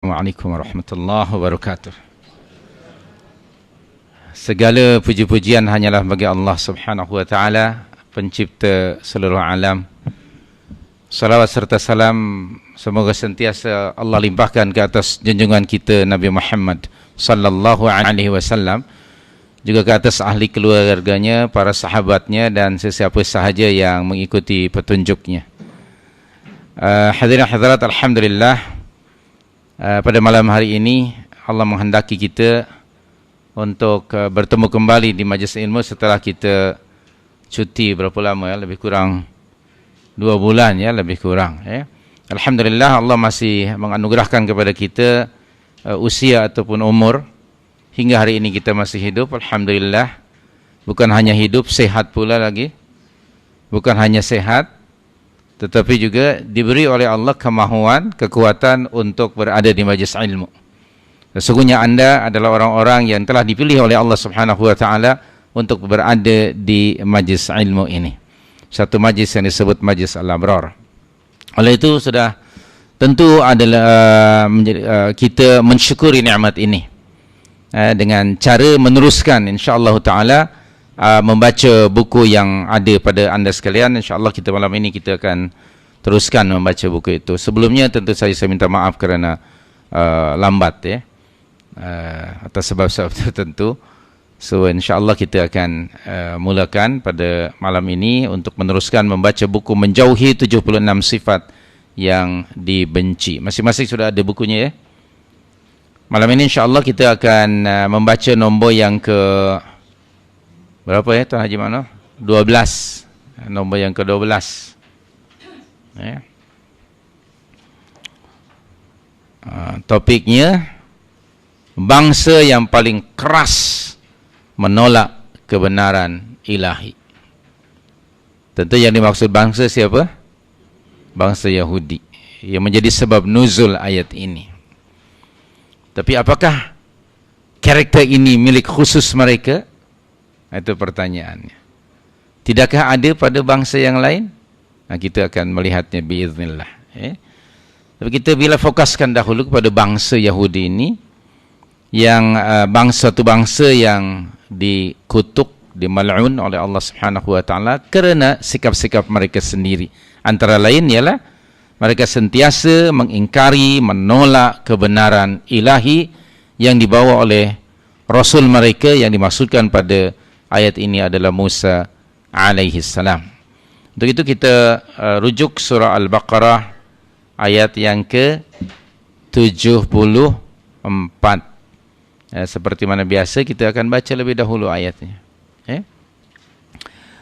Assalamualaikum warahmatullahi wabarakatuh. Segala puji-pujian hanyalah bagi Allah Subhanahu wa taala, pencipta seluruh alam. Salawat serta salam semoga sentiasa Allah limpahkan ke atas junjungan kita Nabi Muhammad sallallahu alaihi wasallam, juga ke atas ahli keluarganya, para sahabatnya dan sesiapa sahaja yang mengikuti petunjuknya. Hadirin hadirat, alhamdulillah, pada malam hari ini Allah menghendaki kita untuk bertemu kembali di majlis ilmu setelah kita cuti berapa lama ya, lebih kurang 2 bulan ya, lebih kurang ya. Alhamdulillah, Allah masih menganugerahkan kepada kita usia ataupun umur hingga hari ini kita masih hidup. Alhamdulillah, bukan hanya hidup, sehat pula lagi. Bukan hanya sehat, tetapi juga diberi oleh Allah kemahuan, kekuatan untuk berada di majlis ilmu. Sesungguhnya anda adalah orang-orang yang telah dipilih oleh Allah Subhanahu wa taala untuk berada di majlis ilmu ini. Satu majlis yang disebut majlis al-abrar. Oleh itu sudah tentu adalah kita mensyukuri nikmat ini dengan cara meneruskan insya-Allah taala membaca buku yang ada pada anda sekalian. InsyaAllah kita malam ini kita akan teruskan membaca buku itu. Sebelumnya tentu saya minta maaf kerana lambat ya, atas sebab-sebab tertentu. So insyaAllah kita akan mulakan pada malam ini untuk meneruskan membaca buku Menjauhi 76 Sifat yang Dibenci. Masing-masing sudah ada bukunya ya. Malam ini insyaAllah kita akan membaca nombor yang ke berapa ya Tuan Haji Mano? 12. Nombor yang ke-12. Ya. Topiknya bangsa yang paling keras menolak kebenaran ilahi. Tentu yang dimaksud bangsa siapa? Bangsa Yahudi, yang menjadi sebab nuzul ayat ini. Tapi apakah karakter ini milik khusus mereka? Itu pertanyaannya. Tidakkah ada pada bangsa yang lain? Nah, kita akan melihatnya biiznillah. Tapi kita bila fokuskan dahulu kepada bangsa Yahudi ini, yang satu bangsa yang dikutuk, dimal'un oleh Allah Subhanahu wa taala kerana sikap-sikap mereka sendiri. Antara lain ialah mereka sentiasa mengingkari, menolak kebenaran ilahi yang dibawa oleh Rasul mereka yang dimaksudkan pada ayat ini adalah Musa alaihi salam. Untuk itu kita rujuk surah Al-Baqarah ayat yang ke-74. Seperti mana biasa kita akan baca lebih dahulu ayatnya.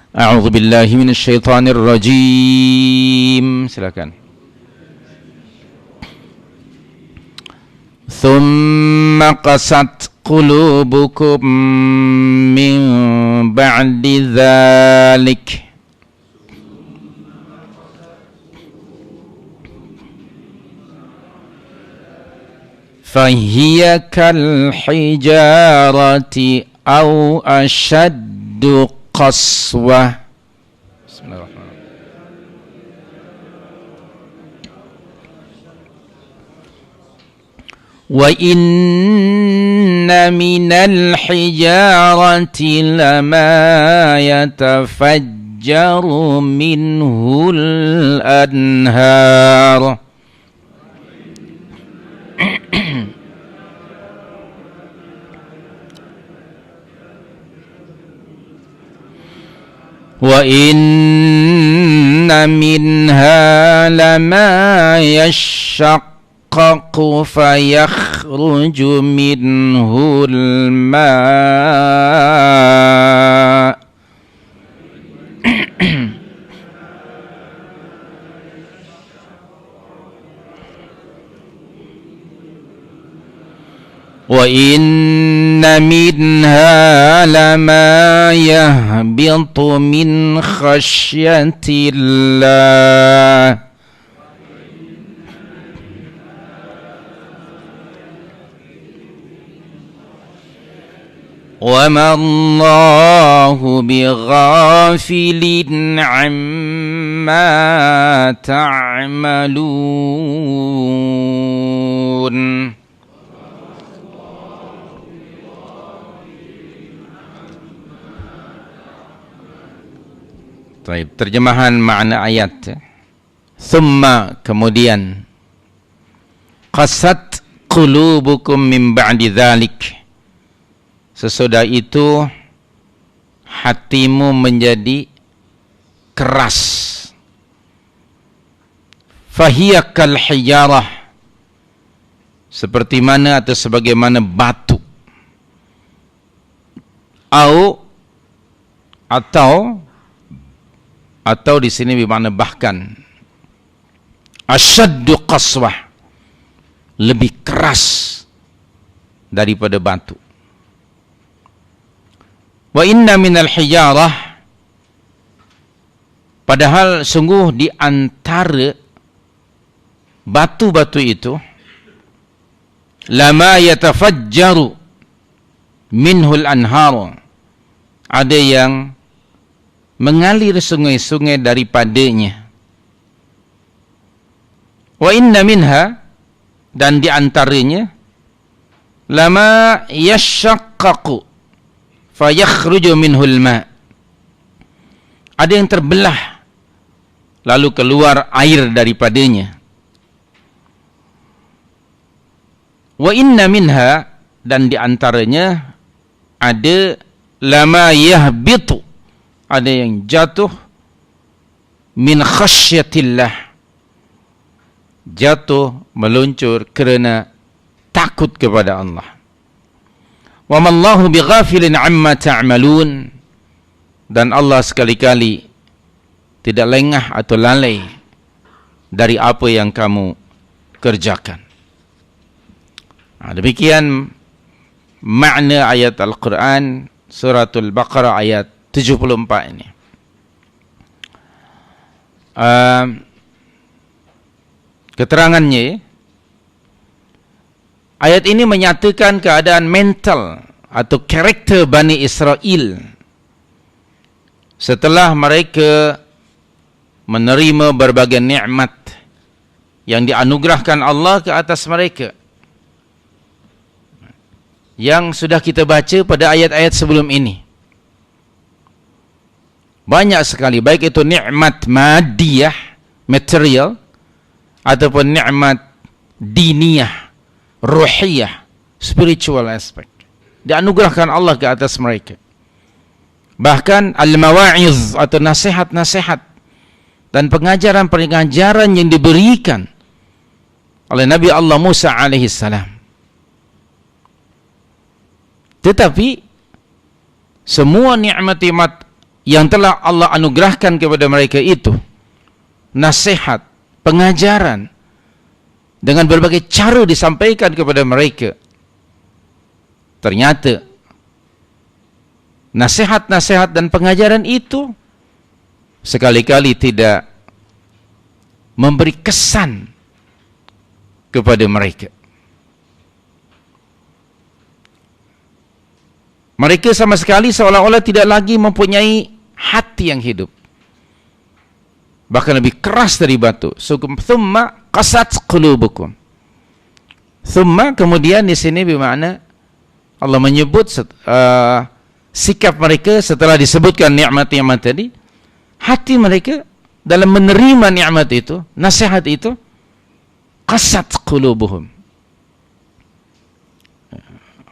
A'udzu billahi minasyaitonir rajim. Silakan. Thumma qasat qulubukum min ba'di dzalik fahiya kal hijarati aw ashaddu qaswah. Wa inna minal hijarati lama yatafajjaru minhul anhar wa inna minha lama yashaqqaqu fayakhruju minhul ma' wa inna minha lama yahbitu min khasyatillah wa ma Allahu bighafilin amma ما تعملون. Baik, terjemahan makna ayat. Thumma, kemudian, qasat qulubukum min ba'di dhalik. Sesudah itu hatimu menjadi keras. Fahiya kal hijarah, seperti mana atau sebagaimana batu. Atau di sini bermakna bahkan, asyaddu qaswah, lebih keras daripada batu. Wa inna minal hijarah, padahal sungguh di antara batu-batu itu, lama yatafajjaru minhul anhar, ada yang mengalir sungai-sungai daripadanya. Wa inna minha, dan di antaranya, lama yashaqqaqu fayakhruju minhul ma, ada yang terbelah lalu keluar air daripadanya. Wa inna minha, dan di antaranya ada lama yahbitu, ada yang jatuh min khasyatillah, jatuh meluncur kerana takut kepada Allah. Wa mallahu bighafilin amma ta'malun, dan Allah sekali-kali tidak lengah atau lalai dari apa yang kamu kerjakan. Demikian makna ayat Al-Quran suratul Baqarah ayat 74 ini. Keterangannya, ayat ini menyatakan keadaan mental atau karakter Bani Israel setelah mereka menerima berbagai nikmat yang dianugerahkan Allah ke atas mereka, yang sudah kita baca pada ayat-ayat sebelum ini. Banyak sekali, baik itu nikmat madiyah, material, ataupun nikmat diniyah, ruhiyah, spiritual aspect, dianugerahkan Allah ke atas mereka. Bahkan al-mawa'iz atau nasihat-nasihat dan pengajaran-pengajaran yang diberikan oleh Nabi Allah Musa alaihi salam. Tetapi semua nikmat-nikmat yang telah Allah anugerahkan kepada mereka itu, nasihat, pengajaran, dengan berbagai cara disampaikan kepada mereka, ternyata nasihat-nasihat dan pengajaran itu sekali-kali tidak memberi kesan kepada mereka. Mereka sama sekali seolah-olah tidak lagi mempunyai hati yang hidup, bahkan lebih keras dari batu. Thumma qasat qulubukum. Thumma, kemudian di sini bermakna Allah menyebut sikap mereka setelah disebutkan nikmat-nikmat tadi. Hati mereka dalam menerima nikmat itu, nasihat itu, qasat qulubuhum,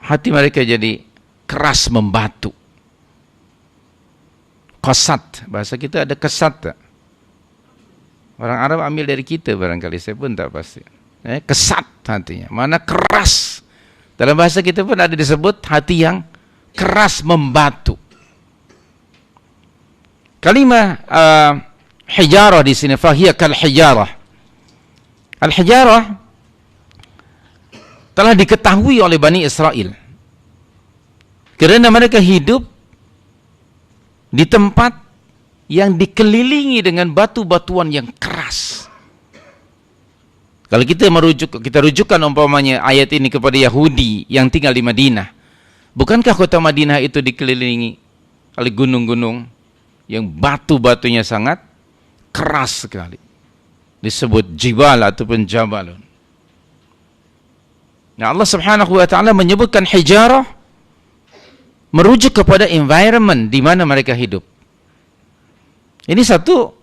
hati mereka jadi keras membatu. Qasat, bahasa kita ada kesat tak? Orang Arab ambil dari kita barangkali, saya pun tak pasti. Kesat hatinya, mana keras. Dalam bahasa kita pun ada disebut hati yang keras membatu. Kalimah hijarah di sini, fahiya kal hijarah. Al-hijarah telah diketahui oleh Bani Israel kerana mereka hidup di tempat yang dikelilingi dengan batu-batuan yang keras. Kalau kita rujukkan umpamanya ayat ini kepada Yahudi yang tinggal di Madinah, bukankah kota Madinah itu dikelilingi oleh gunung-gunung yang batu-batunya sangat keras sekali. Disebut jibal ataupun jabalun. Nah, Allah Subhanahu wa taala menyebutkan hijarah merujuk kepada environment di mana mereka hidup. Ini satu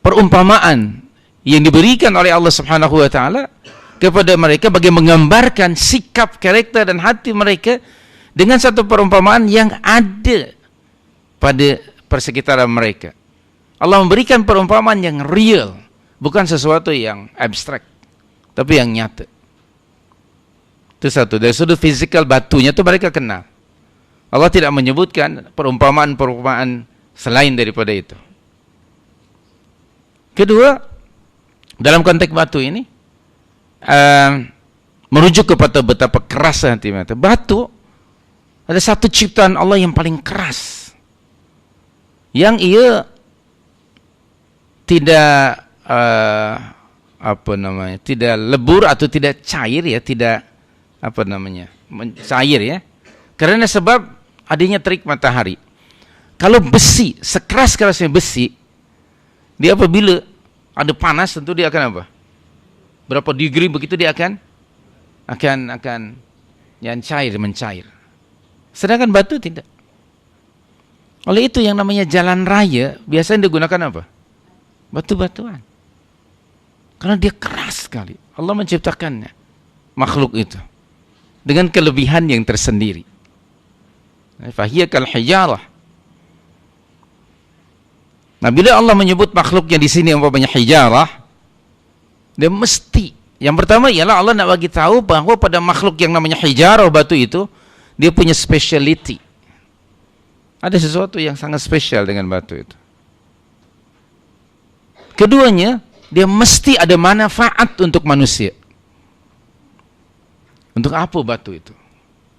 perumpamaan yang diberikan oleh Allah Subhanahu wa taala kepada mereka bagi menggambarkan sikap, karakter dan hati mereka dengan satu perumpamaan yang ada pada persekitaran mereka. Allah memberikan perumpamaan yang real, bukan sesuatu yang abstrak, tapi yang nyata. Itu satu. Dari sudut fisikal batunya itu mereka kenal. Allah tidak menyebutkan perumpamaan-perumpamaan selain daripada itu. Kedua, dalam konteks batu ini merujuk kepada betapa keras hati mereka. Batu ada satu ciptaan Allah yang paling keras, yang ia tidak tidak lebur atau tidak cair ya, tidak cair ya, karena sebab adanya terik matahari. Kalau besi, sekeras-kerasnya besi, dia apabila ada panas tentu dia akan apa? Berapa degree begitu dia akan yang mencair. Sedangkan batu tidak. Oleh itu yang namanya jalan raya biasanya digunakan apa? Batu-batuan. Karena dia keras sekali. Allah menciptakannya, makhluk itu, dengan kelebihan yang tersendiri. Fahiya kal hijarah. Nah, bila Allah menyebut makhluknya di sini umpamanya hijarah, dia mesti, yang pertama ialah Allah nak bagi tahu bahawa pada makhluk yang namanya hijarah, batu itu, dia punya speciality. Ada sesuatu yang sangat spesial dengan batu itu. Keduanya, dia mesti ada manfaat untuk manusia. Untuk apa batu itu?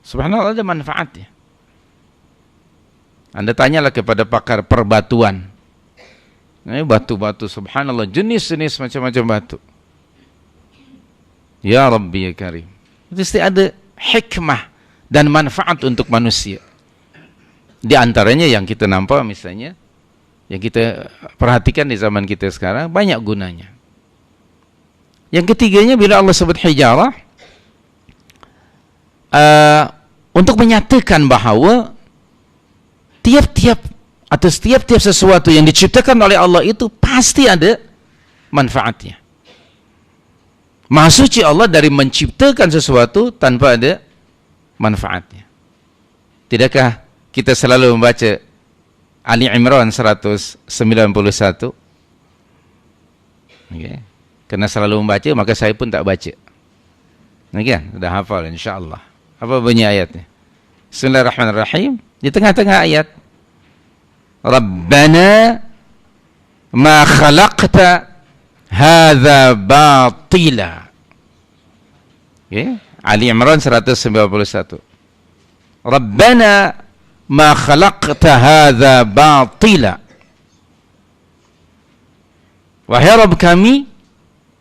Subhanallah, ada manfaatnya. Anda tanyalah kepada pakar perbatuan. Ini batu-batu, subhanallah, jenis-jenis macam-macam batu. Ya Rabbi ya Karim. Mesti ada hikmah dan manfaat untuk manusia. Di antaranya yang kita nampak misalnya, yang kita perhatikan di zaman kita sekarang, banyak gunanya. Yang ketiganya, bila Allah sebut hijarah, untuk menyatakan bahawa tiap-tiap atau setiap-tiap sesuatu yang diciptakan oleh Allah itu pasti ada manfaatnya. Maha suci Allah dari menciptakan sesuatu tanpa ada manfaatnya. Tidakkah kita selalu membaca Ali Imran 191? Okay. Karena selalu membaca, maka saya pun tak baca. Okay, sudah hafal insyaAllah. Apa bunyi ayatnya? Bismillahirrahmanirrahim. Di tengah-tengah ayat, Rabbana ma khalaqta hadza batila. Okay. Ali Imran 191. Rabbana ma khalaqta hadza batila. Wahai Rabb kami,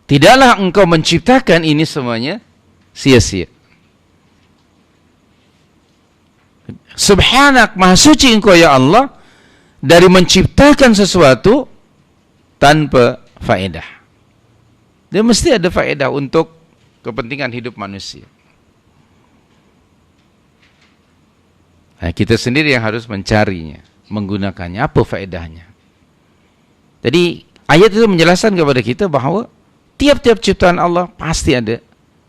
tidaklah engkau menciptakan ini semuanya sia-sia. Subhanak, maha suci engkau ya Allah dari menciptakan sesuatu tanpa faedah. Dia mesti ada faedah untuk kepentingan hidup manusia. Nah, kita sendiri yang harus mencarinya, menggunakannya. Apa faedahnya? Jadi ayat itu menjelaskan kepada kita bahawa tiap-tiap ciptaan Allah pasti ada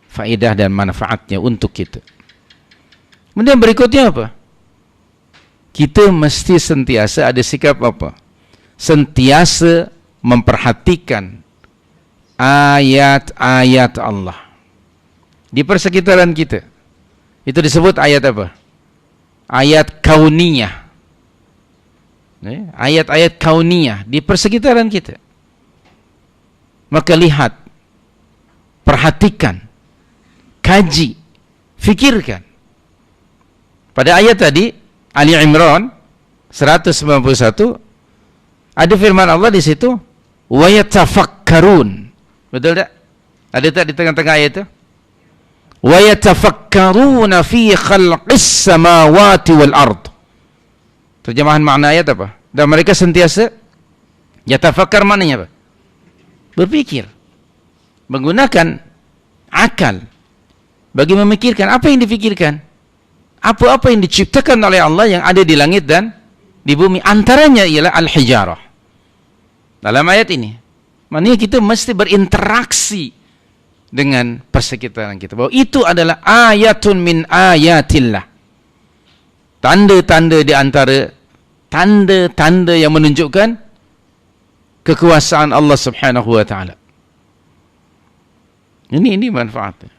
faedah dan manfaatnya untuk kita. Kemudian berikutnya apa? Kita mesti sentiasa ada sikap apa? Sentiasa memperhatikan ayat-ayat Allah di persekitaran kita. Itu disebut ayat apa? Ayat kauniyah. Ayat-ayat kauniyah di persekitaran kita. Maka lihat, perhatikan, kaji, fikirkan. Pada ayat tadi Ali Imran 191 ada firman Allah di situ, wa yatafakkarun. Betul tak? Ada tak di tengah-tengah ayat itu? Wa yatafakkaruna fi khalqis samawati wal ard. Terjemahan makna ayat apa? Dan mereka sentiasa Yatafakkar maknanya apa? Berpikir. Menggunakan akal bagi memikirkan. Apa yang dipikirkan? Apa-apa yang diciptakan oleh Allah yang ada di langit dan di bumi. Antaranya ialah al-hijarah. Dalam ayat ini, maknanya kita mesti berinteraksi dengan persekitaran kita. Bahwa itu adalah ayatun min ayatillah. Tanda-tanda di antara tanda-tanda yang menunjukkan kekuasaan Allah Subhanahu wa taala. Ini manfaatnya.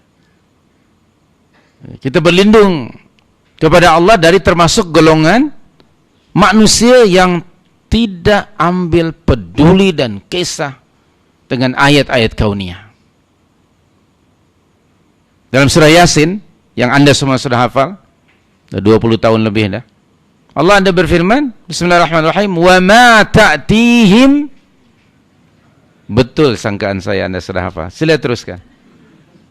Kita berlindung kepada Allah dari termasuk golongan manusia yang tidak ambil peduli dan kisah dengan ayat-ayat kauniyah. Dalam surah Yasin yang Anda semua sudah hafal, 20 tahun lebih dah. Allah Anda berfirman, Bismillahirrahmanirrahim, wa ma ta'tihim. Betul sangkaan saya Anda sudah hafal. Sila teruskan.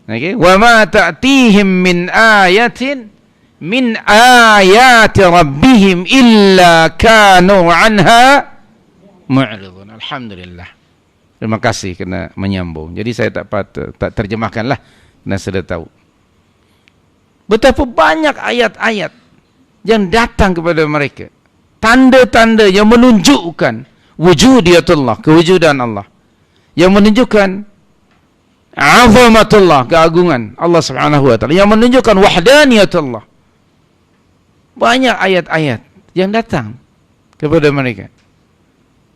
Okay. Wa ma ta'tihim min ayatin min ayati rabbihim illa kanu anha mu'ridun. Alhamdulillah. Terima kasih kerana menyambung. Jadi saya tak terjemahkanlah kerana sudah tahu. Betapa banyak ayat-ayat yang datang kepada mereka. Tanda-tanda yang menunjukkan wujudiyatullah, kewujudan Allah. Yang menunjukkan azamatullah, keagungan Allah Subhanahu wa taala. Yang menunjukkan wahdaniyatullah. Banyak ayat-ayat yang datang kepada mereka.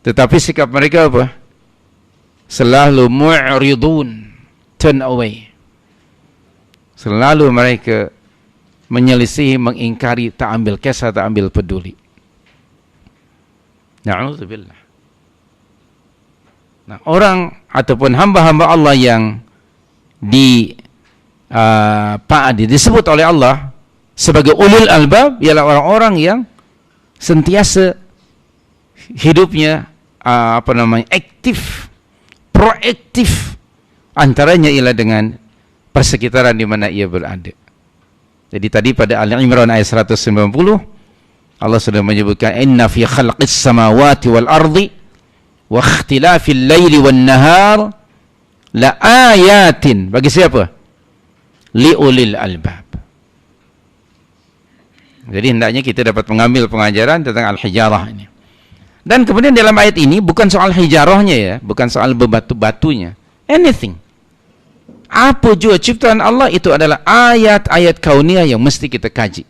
Tetapi sikap mereka apa? Selalu mu'ridun, turn away. Selalu mereka menyelisihi, mengingkari, tak ambil kisah, tak ambil peduli. Na'udzubillah. Nah, orang ataupun hamba-hamba Allah yang disebut oleh Allah sebagai ulul albab ialah orang-orang yang sentiasa hidupnya aktif, proaktif. Antaranya ialah dengan persekitaran di mana ia berada. Jadi tadi pada Al-Imran ayat 190 Allah sudah menyebutkan inna fi khalqis samawati wal ardi wa ikhtilafil laili wan nahar la ayatin bagi siapa? Liulil albab. Jadi hendaknya kita dapat mengambil pengajaran tentang al-hijarah ini. Dan kemudian dalam ayat ini bukan soal hijarahnya ya, bukan soal bebatu-batunya. Anything. Apa juga ciptaan Allah itu adalah ayat-ayat kauniyah yang mesti kita kaji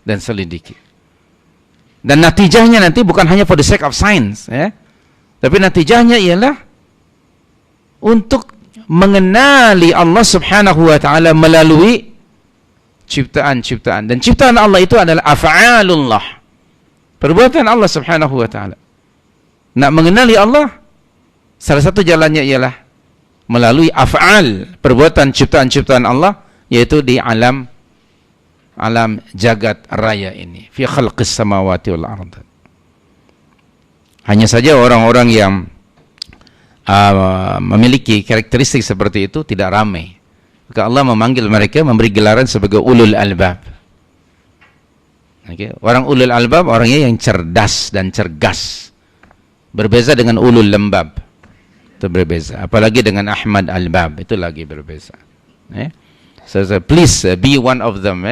dan selidiki. Dan natijahnya nanti bukan hanya for the sake of science ya. Tapi natijahnya ialah untuk mengenali Allah Subhanahu wa taala melalui ciptaan-ciptaan. Dan ciptaan Allah itu adalah af'alullah. Perbuatan Allah Subhanahu wa taala. Nak mengenali Allah, salah satu jalannya ialah melalui af'al, perbuatan ciptaan-ciptaan Allah, yaitu di alam jagat raya ini, fi khalqis samawati wal ardh. Hanya saja orang-orang yang memiliki karakteristik seperti itu tidak ramai. Maka Allah memanggil mereka, memberi gelaran sebagai ulul albab. Okay. Orang ulul albab orangnya yang cerdas dan cergas. Berbeza dengan ulul lembab. Itu berbeza. Apalagi dengan Ahmad Albab, itu lagi berbeza. So please be one of them.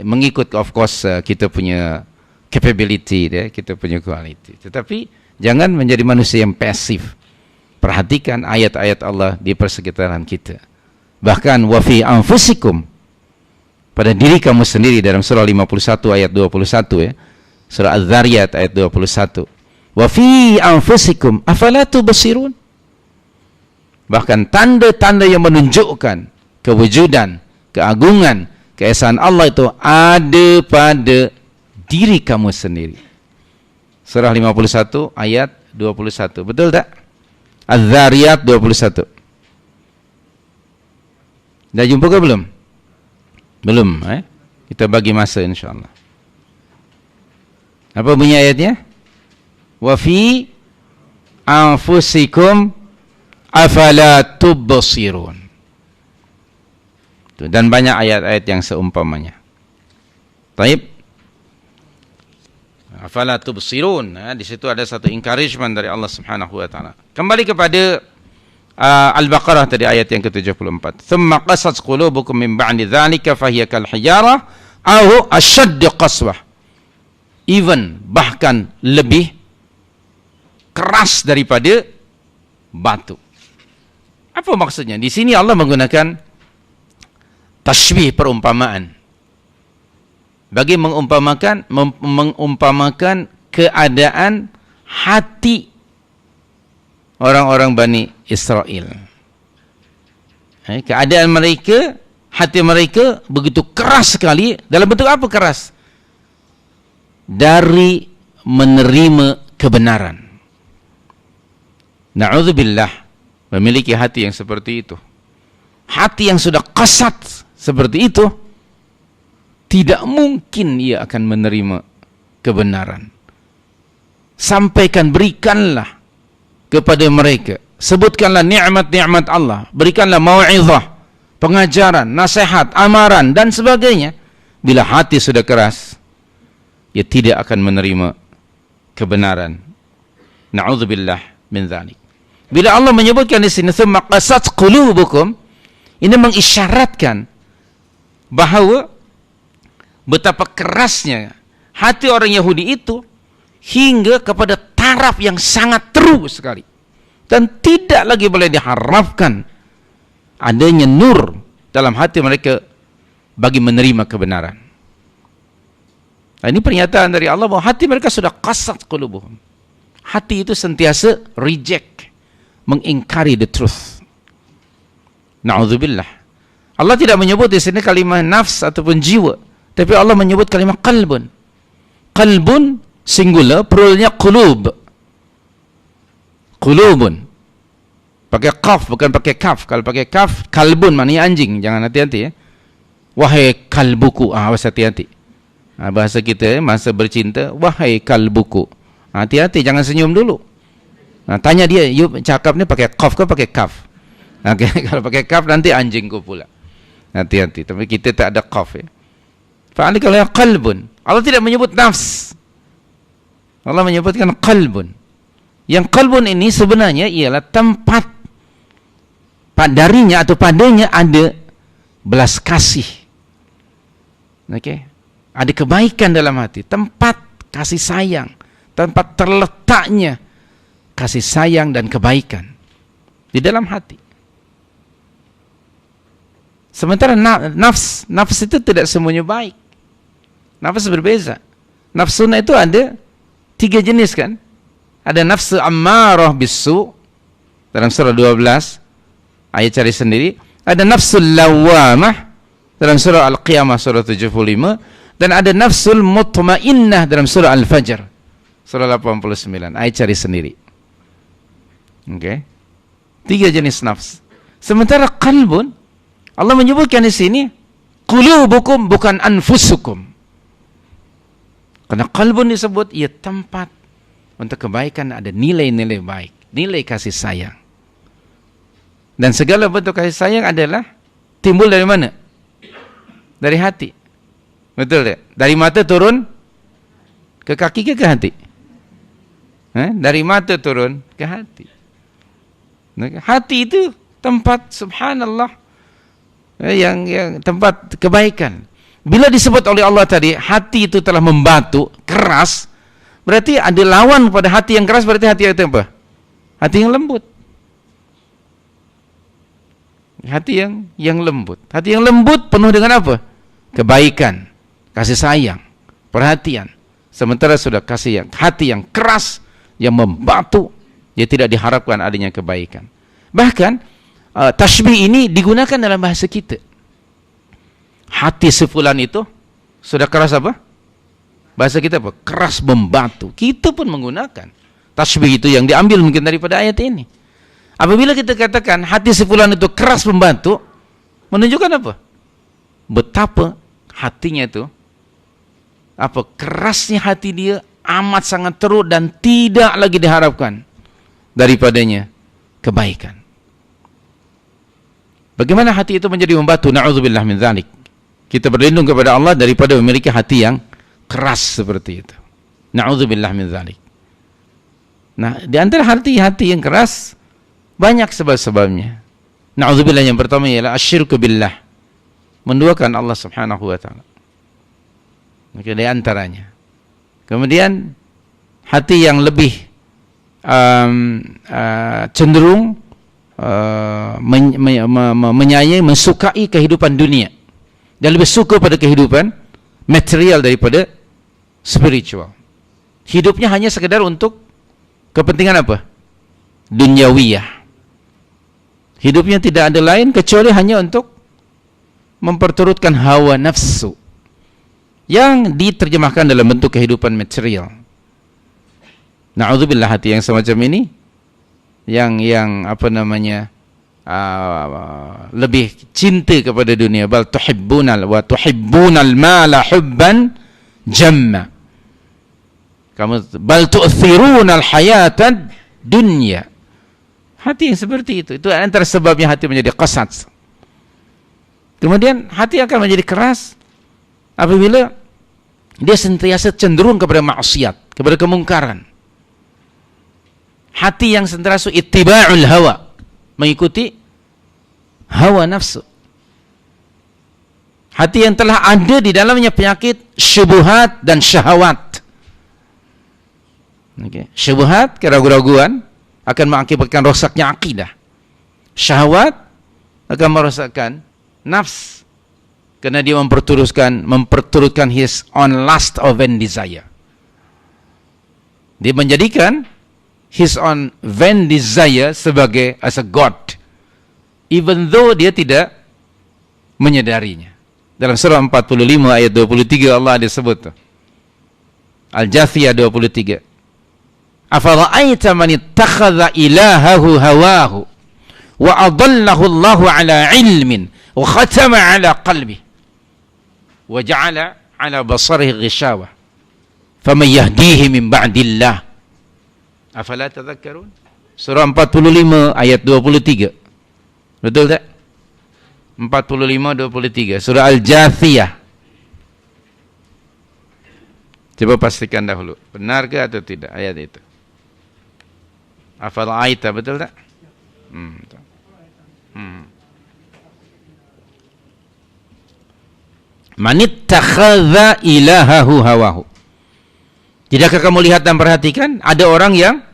Mengikut of course kita punya capability, kita punya quality. Tetapi jangan menjadi manusia yang pasif. Perhatikan ayat-ayat Allah di persekitaran kita. Bahkan wa fi anfusikum, pada diri kamu sendiri, dalam surah 51 ayat 21 ya. Surah Az-Zariyat ayat 21. Wa fi anfusikum afala tubsirun. Bahkan tanda-tanda yang menunjukkan kewujudan, keagungan, keesaan Allah itu ada pada diri kamu sendiri. Surah 51 ayat 21. Betul tak? Az-Zariyat 21. Dah jumpa ke belum? Belum, Kita bagi masa insya-Allah. Apa bunyi ayatnya? Wa fi anfusikum afala tubsirun. Dan banyak ayat-ayat yang seumpamanya. Baik. Afala tubsirun. Di situ ada satu encouragement dari Allah Subhanahu wa taala. Kembali kepada Al-Baqarah tadi ayat yang ke-74. Thumma qasat qulubukum min ba'di dzalika fahiya kal hijarah aw ashadd qaswah. Even bahkan lebih keras daripada batu. Apa maksudnya? Di sini Allah menggunakan tashbih, perumpamaan. Bagi mengumpamakan keadaan hati orang-orang Bani Israel. Keadaan mereka, hati mereka begitu keras sekali. Dalam bentuk apa keras? Dari menerima kebenaran. Na'udzubillah, memiliki hati yang seperti itu. Hati yang sudah kasat seperti itu, tidak mungkin ia akan menerima kebenaran. Sampaikan, berikanlah kepada mereka, sebutkanlah nikmat-nikmat Allah, berikanlah mau'izah, pengajaran, nasihat, amaran dan sebagainya. Bila hati sudah keras, ia tidak akan menerima kebenaran. Na'udzubillah min dzalik. Bila Allah menyebutkan di sini tsumma qasat qulubukum, ini mengisyaratkan bahawa betapa kerasnya hati orang Yahudi itu hingga kepada taraf yang sangat terus sekali, dan tidak lagi boleh diharapkan adanya nur dalam hati mereka bagi menerima kebenaran. Nah, ini pernyataan dari Allah bahwa hati mereka sudah qasat qulubuhum. Hati itu sentiasa reject, mengingkari the truth. Na'udzubillah. Allah tidak menyebut di sini kalimah nafs ataupun jiwa, tapi Allah menyebut kalimah qalbun. Qalbun singular, pluralnya qulub. Qulubun. Pakai qaf, bukan pakai kaf. Kalau pakai kaf, kalbun maknanya anjing. Jangan hati-hati ya. Wahai kalbuku, hati-hati. Bahasa kita, bahasa bercinta, wahai kalbuku. Hati-hati, jangan senyum dulu. Tanya dia, you cakap ni pakai qaf ke pakai kaf? Okay. Kalau pakai kaf nanti anjingku pula. Hati-hati, tapi kita tak ada qaf ya. Fa'ali kalau yang qalbun, Allah tidak menyebut nafs, Allah menyebutkan qalbun. Yang qalbun ini sebenarnya ialah tempat darinya atau padanya ada belas kasih. Okey. Ada kebaikan dalam hati, tempat kasih sayang, tempat terletaknya kasih sayang dan kebaikan di dalam hati. Sementara nafs itu tidak semuanya baik. Nafs berbeza. Nafsuna itu ada 3 jenis kan? Ada nafsu ammarah bisu dalam surah 12, ayat cari sendiri. Ada nafsul lawamah dalam surah Al-Qiyamah surah 75, dan ada nafsul mutmainnah dalam surah Al-Fajr surah 89, ayat cari sendiri. Oke. 3 jenis nafs. Sementara qalbun, Allah menyebutkan di sini qulubukum, bukan anfusukum. Karena qalbun disebut ia tempat untuk kebaikan, ada nilai-nilai baik, nilai kasih sayang. Dan segala bentuk kasih sayang adalah timbul dari mana? Dari hati. Betul tak? Dari mata turun ke kaki ke hati? Dari mata turun ke hati. Hati itu tempat subhanallah, yang tempat kebaikan. Bila disebut oleh Allah tadi hati itu telah membatu, keras, berarti ada lawan pada hati yang keras, berarti hati itu apa? Hati yang lembut. Hati yang lembut. Hati yang lembut penuh dengan apa? Kebaikan, kasih sayang, perhatian. Sementara sudah hati yang keras, yang membatu, dia tidak diharapkan adanya kebaikan. Bahkan tashbih ini digunakan dalam bahasa kita. Hati sefulan itu sudah keras apa? Bahasa kita apa? Keras membatu. Kita pun menggunakan tashbih itu yang diambil mungkin daripada ayat ini. Apabila kita katakan hati sefulan itu keras membatu, menunjukkan apa? Betapa hatinya itu, apa kerasnya hati dia amat sangat teruk dan tidak lagi diharapkan daripadanya kebaikan. Bagaimana hati itu menjadi membatu? Na'udzubillah min dzalik. Kita berlindung kepada Allah daripada memiliki hati yang keras seperti itu. Na'udzubillah min dzalik. Nah, di antara hati-hati yang keras banyak sebab-sebabnya. Na'udzubillah, yang pertama ialah asyirku billah, menduakan Allah Subhanahu wa taala. Maka di antaranya. Kemudian hati yang lebih cenderung menyayangi, mensukai kehidupan dunia dan lebih suka pada kehidupan material daripada spiritual. Hidupnya hanya sekedar untuk kepentingan apa? Duniawiyah. Hidupnya tidak ada lain kecuali hanya untuk memperturutkan hawa nafsu yang diterjemahkan dalam bentuk kehidupan material. Na'udzubillah, hati yang semacam ini yang lebih cinta kepada dunia. Bal tuhibbunal mala hubban jamma. Kamu bal tu'thirunal hayatad dunya. Hati yang seperti itu antara sebabnya hati menjadi qasat. Kemudian hati akan menjadi keras apabila dia sentiasa cenderung kepada maksiat, kepada kemungkaran. Hati yang sentiasa ittiba'ul hawa, mengikuti hawa nafsu. Hati yang telah ada di dalamnya penyakit syubhat dan syahwat. Syubhat, keraguan-raguan, akan mengakibatkan rosaknya akidah. Syahwat akan merosakkan nafs, karena dia memperturutkan his own lust or vain desire. Dia menjadikan his own vain desire sebagai as a god, even though dia tidak menyadarinya. Dalam surah 45 ayat 23 Allah disebut, Al-Jathiyah 23, afara'aita man ittakhadha ilahahu hawahu wa adallahu Allahu ala ilmin wa khatama ala qalbihi wa ja'ala ala basarihi ghishawah faman yahdihi min ba'dillah afala tadhakkarun. Surah 45 ayat 23. Betul tak? 45-23 surah Al-Jathiyah. Coba pastikan dahulu, benar ke atau tidak ayat itu? Afara'aita, betul tak? Manittakhadha ilahahu hawahu. Tidakkah kamu lihat dan perhatikan ada orang yang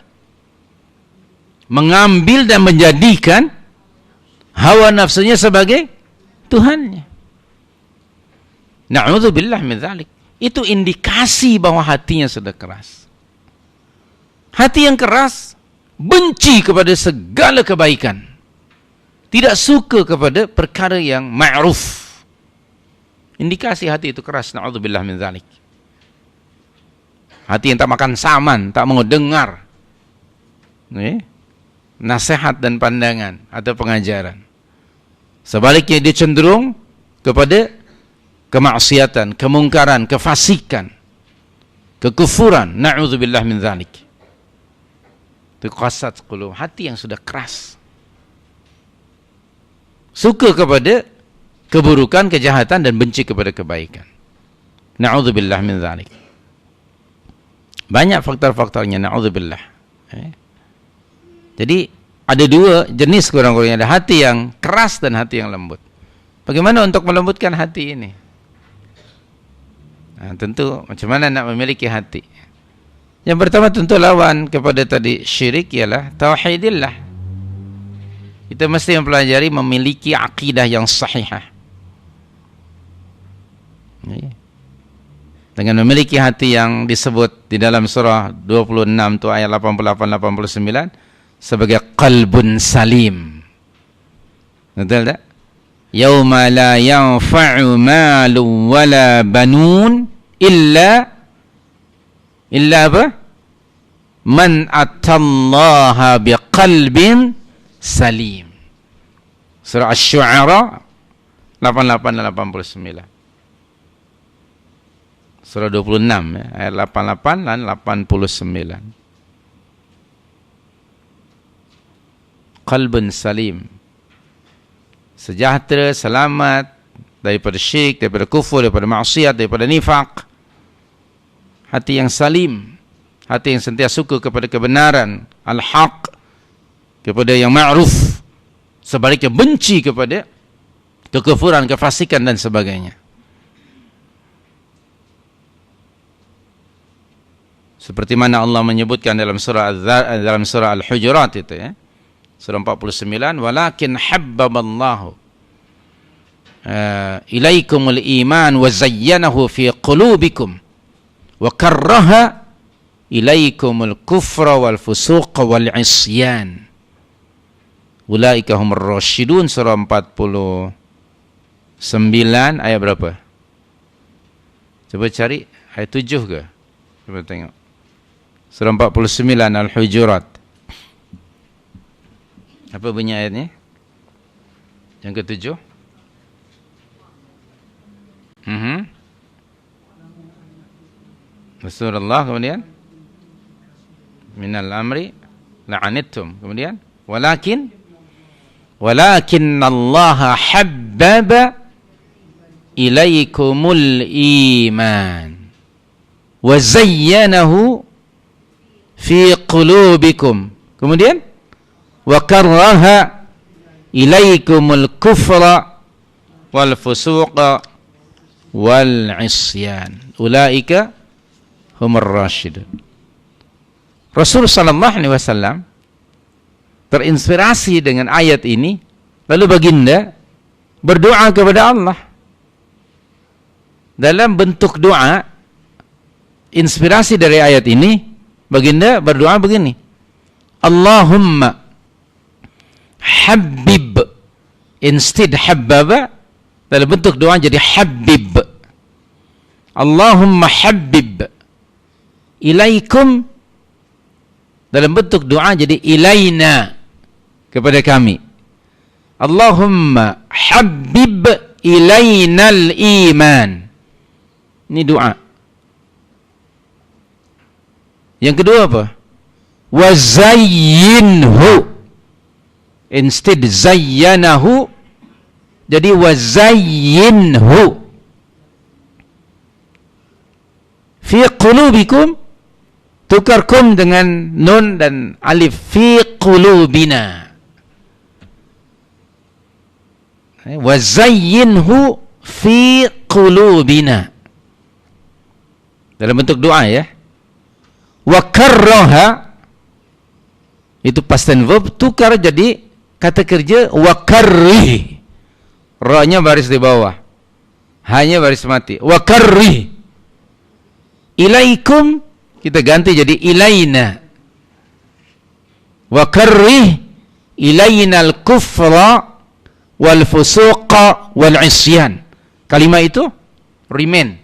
mengambil dan menjadikan hawa nafsunya sebagai Tuhannya. Na'udzubillah min dzalik. Itu indikasi bahwa hatinya sudah keras. Hati yang keras benci kepada segala kebaikan, tidak suka kepada perkara yang ma'ruf. Indikasi hati itu keras. Na'udzubillah min dzalik. Hati yang tak makan saman, tak mau dengar nasihat dan pandangan atau pengajaran. Sebaliknya dia cenderung kepada kemaksiatan, kemungkaran, kefasikan, kekufuran. Na'udzubillah min dzalik. Itu qasat qulub, hati yang sudah keras, suka kepada keburukan, kejahatan, dan benci kepada kebaikan. Na'udzubillah min dzalik. Banyak faktor-faktornya. Na'udzubillah. Jadi ada dua jenis kurang-kurangnya, ada hati yang keras dan hati yang lembut. Bagaimana untuk melembutkan hati ini? Nah, tentu macam mana nak memiliki hati? Yang pertama tentu lawan kepada tadi syirik ialah tauhidillah. Kita mesti mempelajari memiliki akidah yang sahihah. Dengan memiliki hati yang disebut di dalam surah 26 tu ayat 88-89 sebagai qalbun salim. Betul tak? Yauma la yanfa'u malun wala banun illa apa? Man atallaha biqalbin salim. Surah Asy-Syu'ara 88-89. Surah 26 ayat 88 dan 89. Qalbun salim, sejahtera, selamat daripada syirik, daripada kufur, daripada maksiat, daripada nifaq. hati yang salim, hati yang sentiasa suka kepada kebenaran, al-haq, kepada yang ma'ruf, sebaliknya benci kepada kekufuran, kefasikan dan sebagainya. Seperti mana Allah menyebutkan dalam surah Al-Hujurat itu ya. Surah 49, walakin habbaballahu ilaikumul iman wa zayyanahu fi qulubikum wa karraha ilaikumul kufra wal fusuqa wal isyan. Ulaika humur rasyidun, surah 49 ayat berapa? Coba cari ayat 7 ke? Coba tengok. Surah 49 Al-Hujurat. Apa bunyi ayatnya? Yang ke-7. Rasulullah, kemudian minal amri la'anittum, kemudian walakin Allah habbaba ilaikumul iman wa zayyanahu fi qulubikum, kemudian wa karraha ilaikumul kufra wal fusuqa wal isyan. Ulaika humur rasyidun. Rasul sallallahu alaihi wasallam terinspirasi dengan ayat ini, lalu baginda berdoa kepada Allah. Dalam bentuk doa, inspirasi dari ayat ini, baginda berdoa begini, Allahumma habib, instead habbaba, dalam bentuk doa jadi habib. Allahumma habib ilaikum, dalam bentuk doa jadi ilaina, kepada kami. Allahumma habib ilainal iman. Ini doa. Yang kedua apa? Wa zayyinhu, instead zayyanahu jadi wa zayyinhu fi qulubikum, tukar kum dengan nun dan alif, fi qulubina, wa zayyinhu fi qulubina, dalam bentuk doa ya. Wa karraha, itu past tense verb, tukar jadi kata kerja wa karrih, ra-nya baris di bawah, hanya baris mati. Wa karrih ilaikum, kita ganti jadi ilaina. Wa karrih ilainal kufra wal fusuqa wal isyan. Kalimat itu remain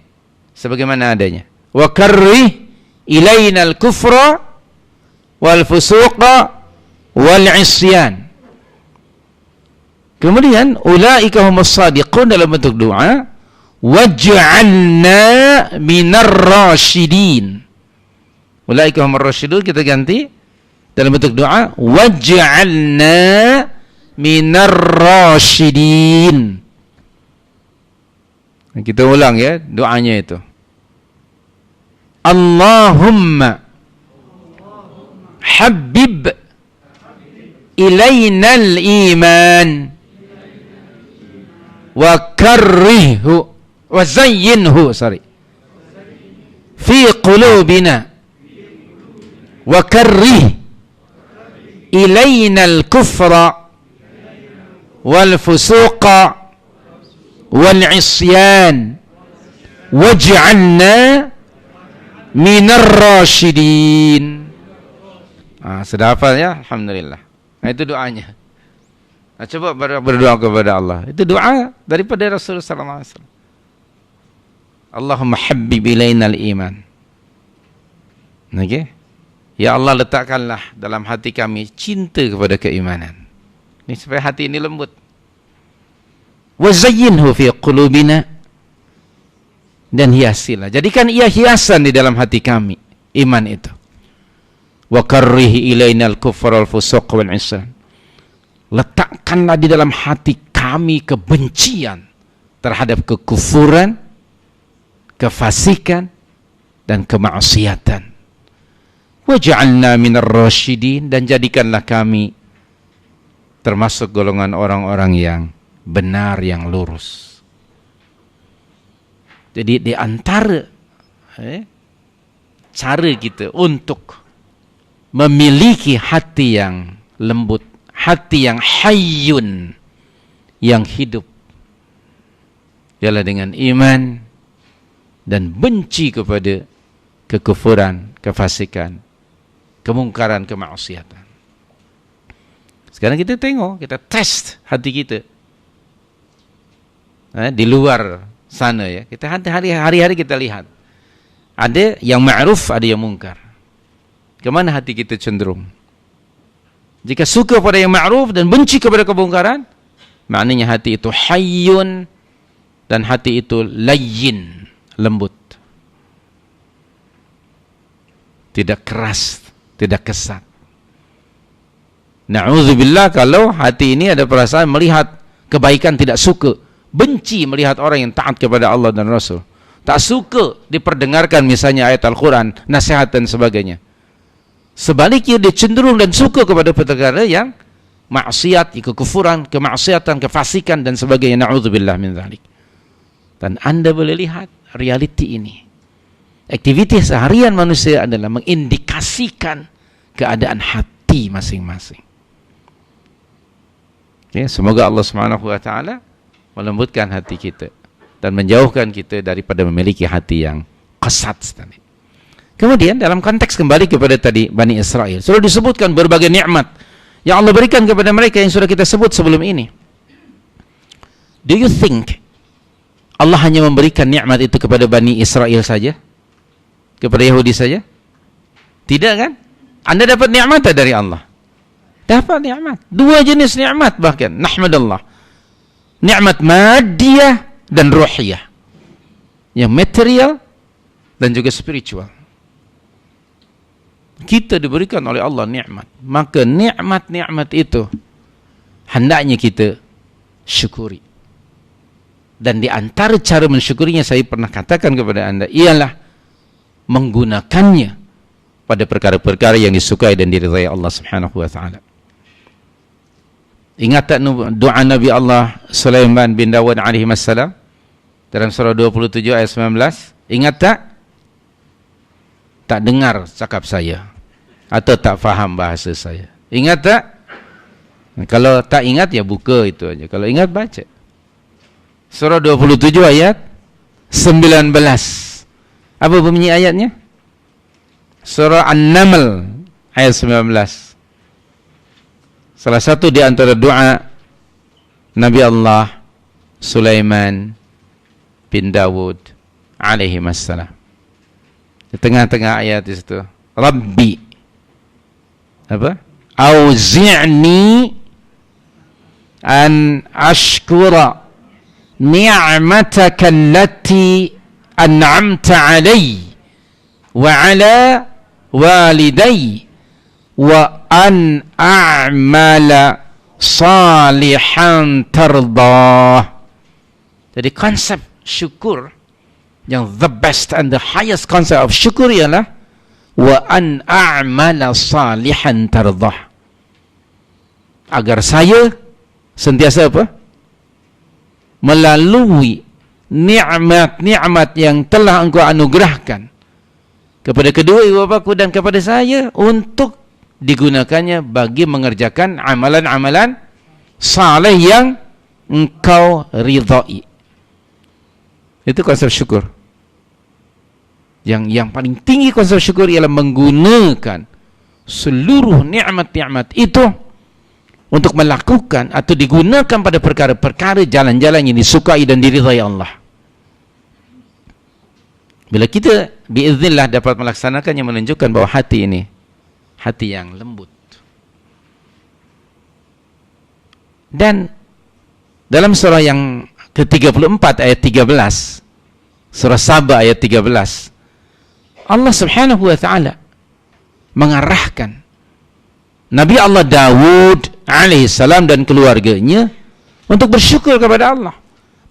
sebagaimana adanya. Wa karrih ilainal kufra wal fusuqa wal isyan. Kemudian ulaika humus shadiqun, dalam bentuk doa, waj'alna minar rasyidin. Ulaika humur rasyidun, kita ganti dalam bentuk doa, waj'alna minar rasyidin. Kita ulang ya doanya itu. Allahumma habib ilainal iman wa karrihhu wa zayyinhu fi qulubina wa karrih ilainal kufra wal fusuqa wal isyan waj'alna minar rasyidin. Sudah hafal ya? Alhamdulillah. Nah, itu doanya. Nah, coba berdoa kepada Allah. Itu doa daripada Rasulullah SAW. Allahumma habbib ilainal iman. Okay? Ya Allah, letakkanlah dalam hati kami cinta kepada keimanan. Ini supaya hati ini lembut. Wa zayyinhu fi qulubina, dan hiasilah, jadikan ia hiasan di dalam hati kami, iman itu. Wa karrihi ilainal kufra wal fusuq wal isyan. Letakkanlah di dalam hati kami kebencian terhadap kekufuran, kefasikan, dan kemaksiatan. Waj'alna minar rasyidin, dan jadikanlah kami termasuk golongan orang-orang yang benar, yang lurus. Jadi di antara cara kita untuk memiliki hati yang lembut, hati yang hayyun, yang hidup, ialah dengan iman dan benci kepada kekufuran, kefasikan, kemungkaran, kemaksiatan. Sekarang kita tengok, kita test hati kita di luar sana ya. Kita hari-hari kita lihat, ada yang ma'ruf, ada yang mungkar. Kemana hati kita cenderung? Jika suka pada yang ma'ruf dan benci kepada kemungkaran, maknanya hati itu hayyun, dan hati itu layyin, lembut, tidak keras, tidak kesat. Na'udzubillah kalau hati ini ada perasaan melihat kebaikan tidak suka, benci melihat orang yang taat kepada Allah dan Rasul, tak suka diperdengarkan misalnya ayat Al-Quran, nasihat dan sebagainya. Sebaliknya dia cenderung dan suka kepada perkara yang maksiat, kekufuran, kemaksiatan, kefasikan dan sebagainya. Na'udzubillah min dzalik. Dan Anda boleh lihat realiti ini. Aktivitas seharian manusia adalah mengindikasikan keadaan hati masing-masing. Ya, semoga Allah Subhanahu wa taala melembutkan hati kita dan menjauhkan kita daripada memiliki hati yang kasat tadi. Kemudian dalam konteks kembali kepada tadi Bani Israel, sudah disebutkan berbagai nikmat yang Allah berikan kepada mereka yang sudah kita sebut sebelum ini. Do you think Allah hanya memberikan nikmat itu kepada Bani Israel saja? Kepada Yahudi saja? Tidak kan? Anda dapat nikmat dari Allah. Dapat nikmat. Dua jenis nikmat bahkan. Nahmadallah. Nikmat madiyah dan ruhiyah. Yang material dan juga spiritual. Kita diberikan oleh Allah nikmat. Maka nikmat-nikmat itu hendaknya kita syukuri. Dan di antara cara mensyukurinya, saya pernah katakan kepada Anda, ialah menggunakannya pada perkara-perkara yang disukai dan diridhai Allah Subhanahu wa taala. Ingat tak doa Nabi Allah Sulaiman bin Dawud alaihi wassalam dalam surah 27 ayat 19? Ingat tak? Tak dengar cakap saya atau tak faham bahasa saya. Ingat tak? Kalau tak ingat ya buka itu aja. Kalau ingat baca. Surah 27 ayat 19. Apa bunyi ayatnya? Surah An-Naml ayat 19. Salah satu di antara doa Nabi Allah Sulaiman bin Dawud alaihi wassalam. Di tengah-tengah ayat di situ, Rabbi apa? Auzi'ni an ashkura ni'mataka allati an'amta alayya wa ala walidayya wa an a'mala salihan tardah. Jadi konsep syukur yang the best and the highest concept of syukur ialah wa an a'mala salihan tardah, agar saya sentiasa apa? Melalui nikmat-nikmat yang telah Engkau anugerahkan kepada kedua ibu bapaku dan kepada saya, untuk digunakannya bagi mengerjakan amalan-amalan saleh yang Engkau ridhai. Itu konsep syukur. Yang paling tinggi konsep syukur ialah menggunakan seluruh nikmat-nikmat itu untuk melakukan atau digunakan pada perkara-perkara, jalan-jalan yang disukai dan diridhai Allah. Bila kita biiznillah dapat melaksanakannya, menunjukkan bahawa hati ini hati yang lembut. Dan dalam surah yang ke-34 ayat 13, surah Saba ayat 13, Allah Subhanahu wa taala mengarahkan Nabi Allah Dawud alaihi salam dan keluarganya untuk bersyukur kepada Allah.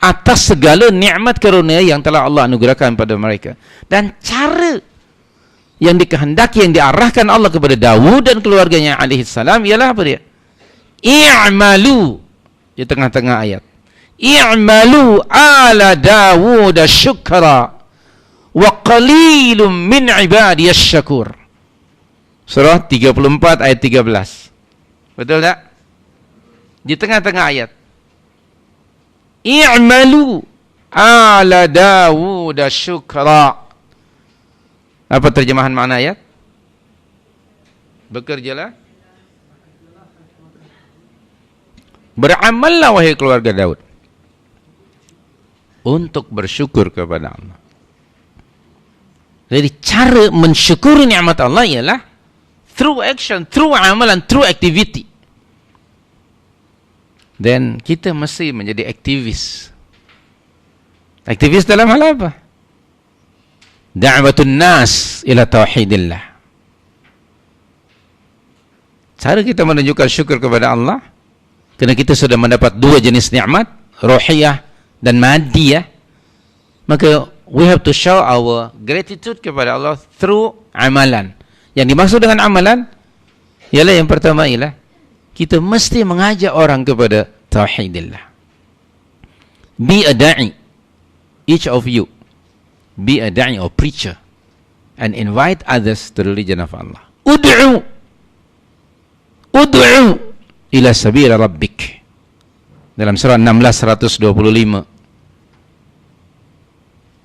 atas segala nikmat karunia yang telah Allah anugerahkan pada mereka. Dan cara yang dikehendaki, yang diarahkan Allah kepada Daud dan keluarganya alaihi salam ialah apa dia? I'malu, di tengah-tengah ayat. I'malu ala Dawud syukra wa qalilum min ibadiyas syakur. Surah 34 ayat 13. Betul tak? Di tengah-tengah ayat. I'malu ala Dawud syukra. Apa terjemahan makna ayat? Bekerjalah, beramallah wahai keluarga Daud untuk bersyukur kepada Allah. Jadi cara mensyukuri nikmat Allah ialah through action, through amalan, through activity. Dan kita mesti menjadi aktivis. Aktivis dalam hal apa? Da'watun nas ila tauhidillah. Cara kita menunjukkan syukur kepada Allah, kerana kita sudah mendapat dua jenis nikmat, ruhiyah dan madiyah, maka we have to show our gratitude kepada Allah through amalan. Yang dimaksud dengan amalan ialah yang pertama ialah kita mesti mengajak orang kepada tauhidillah. Be a da'i, each of you be a da'i or preacher and invite others to the religion of Allah. Ud'u ila sabila rabbik, dalam surah 16 125.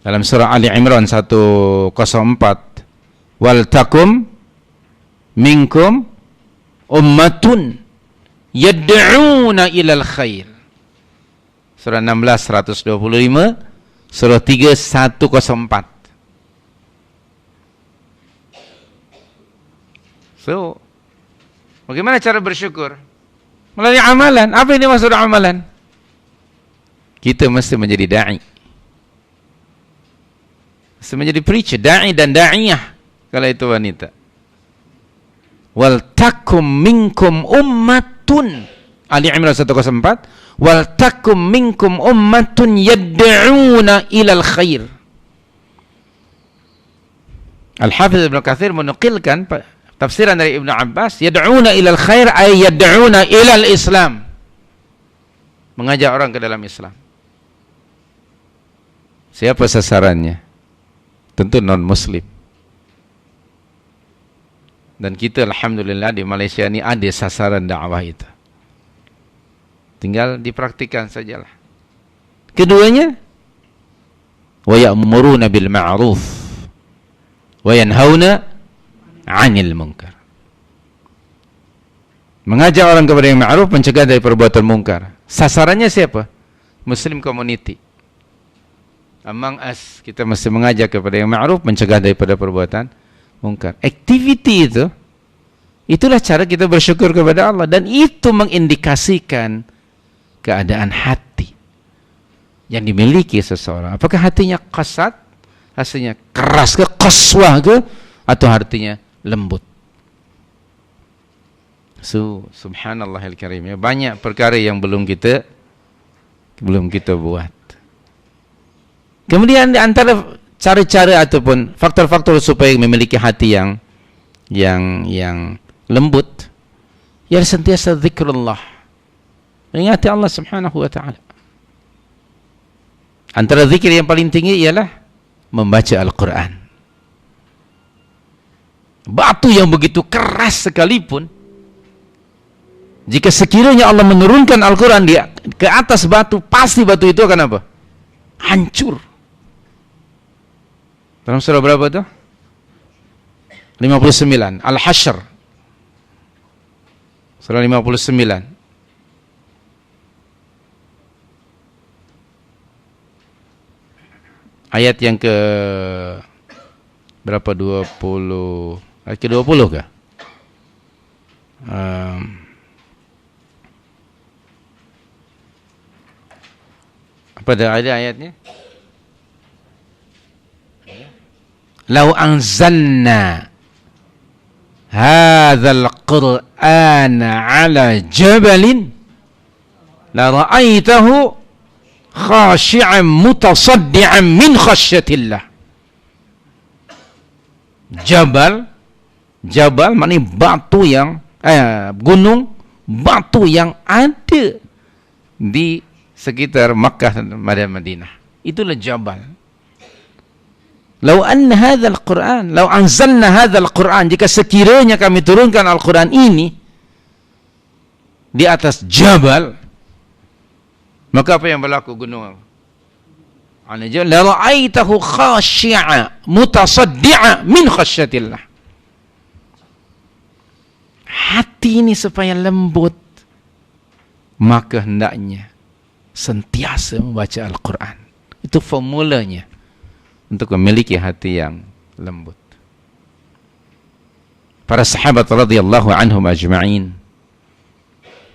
Dalam surah Ali Imran 104, wal takum minkum ummatun yad'una ilal khair. Surah 16 125, surah 3 104. So, bagaimana cara bersyukur? Melalui amalan. Apa ini maksud amalan? Kita mesti menjadi da'i, mesti menjadi preacher, da'i dan da'iyah kalau itu wanita. Wal takum minkum ummatun, Ali Imran 104, wal takum minkum ummatun yad'una ilal khair. Al-Hafiz Ibn Katsir menukilkan tafsiran dari Ibn Abbas, yad'una ilal khair ay yad'una ilal Islam, mengajak orang ke dalam Islam. Siapa sasarannya? Tentu non-muslim. Dan kita alhamdulillah di Malaysia ini ada sasaran dakwah itu. Tinggal dipraktikan sajalah. Keduanya, wa ya'muruna bil ma'ruf wa yanhauna 'anil munkar. Mengajak orang kepada yang ma'ruf, mencegah dari perbuatan mungkar. Sasarannya siapa? Muslim community. Among us, kita mesti mengajak kepada yang ma'ruf, mencegah daripada perbuatan mungkar. Activity itu, itulah cara kita bersyukur kepada Allah, dan itu mengindikasikan keadaan hati yang dimiliki seseorang. Apakah hatinya qasad, hatinya keras ke, qaswah ke, atau hatinya lembut. So, subhanallahil karim, ya, banyak perkara yang belum kita buat. Kemudian di antara cara-cara ataupun faktor-faktor supaya memiliki hati yang lembut, ya sentiasa zikrullah, ingati Allah subhanahu wa ta'ala. Antara zikir yang paling tinggi ialah membaca Al-Quran. Batu yang begitu keras sekalipun, jika sekiranya Allah menurunkan Al-Quran ke atas batu, pasti batu itu akan apa? Hancur. Dalam surah berapa itu? 59, Al-Hasyr. Surah 59. Ayat yang ke berapa? 20. Ayat ke 20 kah? Apa ada ayatnya? Lau anzalna hadzal qur'ana ala jabalin la ra'aitahu khashi'an mutasaddi'an min khasyatillah. Jabal maknanya batu yang gunung, batu yang ada di sekitar Makkah dan Madinah. Itulah jabal. Lau anna hadzal Qur'an, lau anzalna hadzal Qur'an, jika sekiranya kami turunkan Al-Qur'an ini di atas jabal, maka apa yang berlaku gunung? La ra'aitahu khashi'a mutasaddi'a min khasyatillah. Hati ini supaya lembut, maka hendaknya sentiasa membaca Al-Quran. Itu formulanya untuk memiliki hati yang lembut. Para sahabat radhiyallahu anhum ajma'in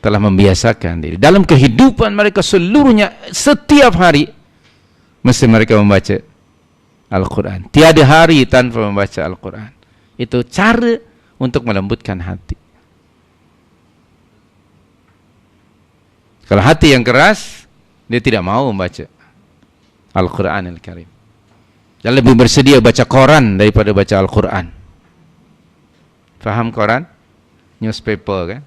telah membiasakan diri dalam kehidupan mereka seluruhnya, setiap hari mesti mereka membaca Al-Quran. Tiada hari tanpa membaca Al-Quran. Itu cara untuk melembutkan hati. Kalau hati yang keras, dia tidak mau membaca Al-Quran Al-Karim. Dia lebih bersedia baca koran daripada baca Al-Quran. Faham koran? Newspaper kan?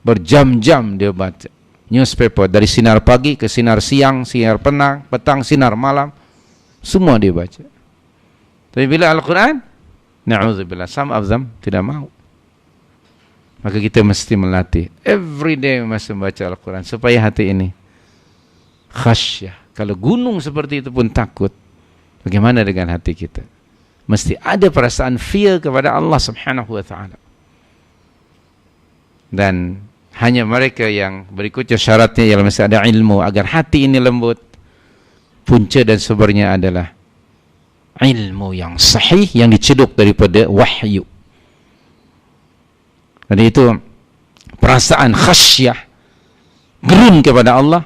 Berjam-jam dia baca newspaper, dari sinar pagi ke sinar siang, sinar petang, sinar malam, semua dia baca. Tapi bila Al-Quran, na'udzubillah, some of them tidak mau. Maka kita mesti melatih every day, mesti membaca Al-Quran supaya hati ini khasyah. Kalau gunung seperti itu pun takut, bagaimana dengan hati kita? Mesti ada perasaan fear kepada Allah Subhanahu wa ta'ala. Dan hanya mereka yang berikutnya syaratnya ialah mesti ada ilmu agar hati ini lembut. Punca dan sumbernya adalah ilmu yang sahih yang diceduk daripada wahyu. Jadi itu perasaan khasyah, gerun kepada Allah,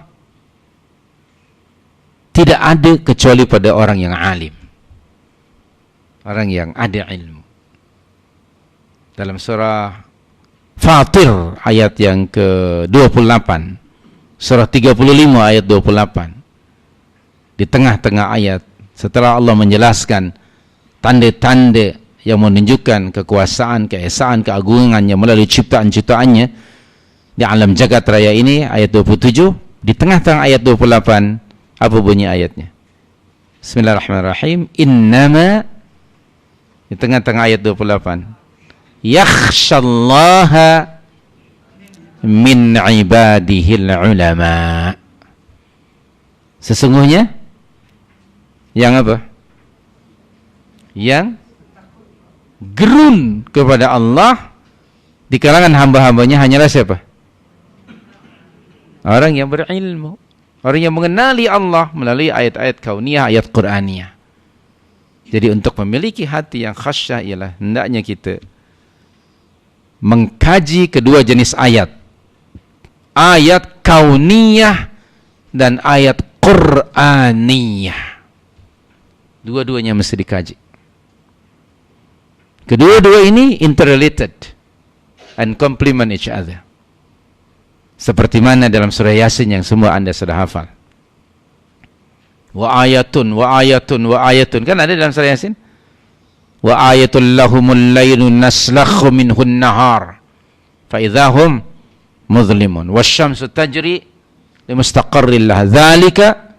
tidak ada kecuali pada orang yang alim, orang yang ada ilmu. Dalam surah Fatir ayat yang ke-28, surah 35 ayat 28, di tengah-tengah ayat setelah Allah menjelaskan tanda-tanda yang menunjukkan kekuasaan, keesaan, keagungannya melalui ciptaan-ciptaannya di alam jagat raya ini, ayat 27, di tengah-tengah ayat 28, apa bunyi ayatnya? Bismillahirrahmanirrahim. Innama, di tengah-tengah ayat 28, yakhshallaha min ibadihil ulama. Sesungguhnya yang apa? Yang gerun kepada Allah di kalangan hamba-hambanya hanyalah siapa? Orang yang berilmu, orang yang mengenali Allah melalui ayat-ayat kauniyah, ayat Qur'aniyah. Jadi untuk memiliki hati yang khasyah ialah hendaknya kita mengkaji kedua jenis ayat, ayat kauniyah dan ayat Qur'aniyah. Dua-duanya mesti dikaji. Kedua-dua ini interrelated and complement each other. Seperti mana dalam surah Yasin yang semua anda sudah hafal. Wa ayatun, wa ayatun, wa ayatun. Kan ada dalam surah Yasin? Wa ayatul lahumul laylu naslakhu minhun nahar fa idahum muzlimun wasyamsu tajri limustaqarrin laha dzalika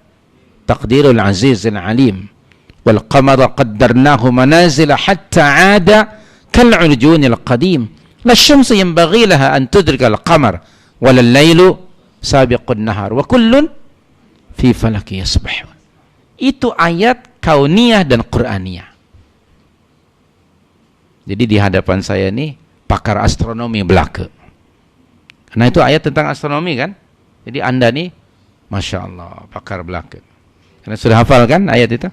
taqdirul azizil alim wal qamara qaddarnahu manazila hatta aada kal urjunil qadim la syamsu yanbaghi laha an tudrika al qamar wal laylu sabiqun nahar wa kullun fi falaki yasbahun. Itu ayat kauniyah dan Qur'aniyah. Jadi di hadapan saya ini pakar astronomi belaka. Karena itu ayat tentang astronomi kan. Jadi anda nih, Masya Allah, pakar belaka. Karena sudah hafal kan ayat itu.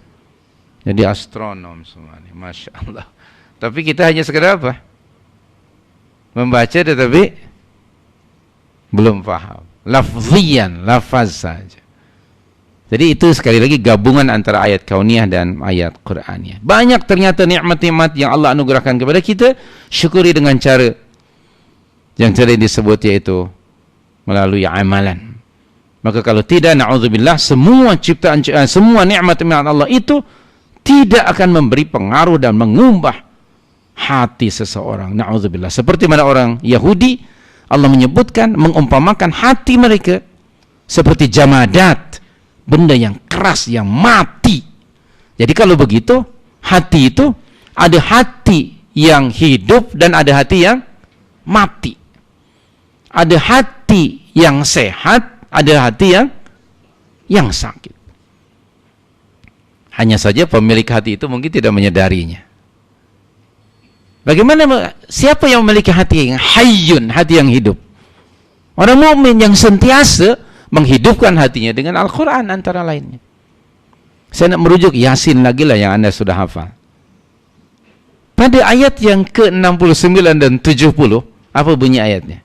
Jadi astronom semua nih, Masya Allah. Tapi kita hanya sekedar apa? Membaca tetapi belum paham. Lafzian, lafaz saja. Jadi itu sekali lagi gabungan antara ayat kauniyah dan ayat Qur'aniyah. Banyak ternyata nikmat-nikmat yang Allah anugerahkan kepada kita, syukuri dengan cara yang tadi disebut, yaitu melalui amalan. Maka kalau tidak, na'udzubillah, semua ciptaan, semua nikmat Allah itu tidak akan memberi pengaruh dan mengubah hati seseorang. Na'udzubillah. Seperti mana orang Yahudi, Allah menyebutkan, mengumpamakan hati mereka seperti jamadat, benda yang keras, yang mati. Jadi kalau begitu, hati itu ada hati yang hidup dan ada hati yang mati. Ada hati yang sehat, ada hati yang sakit. Hanya saja pemilik hati itu mungkin tidak menyadarinya. Bagaimana, siapa yang memiliki hati yang hayyun, hati yang hidup? Orang mukmin yang sentiasa menghidupkan hatinya dengan Al-Quran antara lainnya. Saya nak merujuk Yasin lagi lah yang Anda sudah hafal. Pada ayat yang ke-69 dan 70, apa bunyi ayatnya?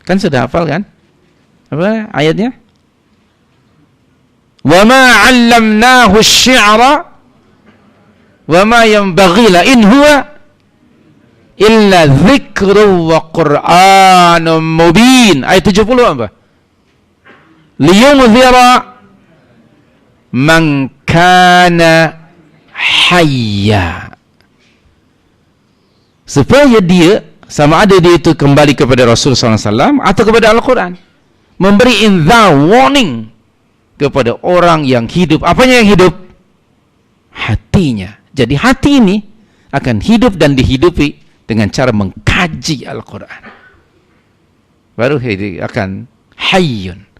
Kan sudah hafal kan? Apa ayatnya? Wa ma 'allamnahu asy-syi'ra wa ma yanbaghi la in huwa illa dzikrun wa qur'anun mubin. Ayat 70 apa? Liyunzira man kana hayya. Supaya dia, sama ada dia itu kembali kepada Rasulullah SAW atau kepada Al-Quran, memberi inzar, warning kepada orang yang hidup. Apanya yang hidup? Hatinya. Jadi hati ini akan hidup dan dihidupi dengan cara mengkaji Al-Quran. Baru akan hayyun.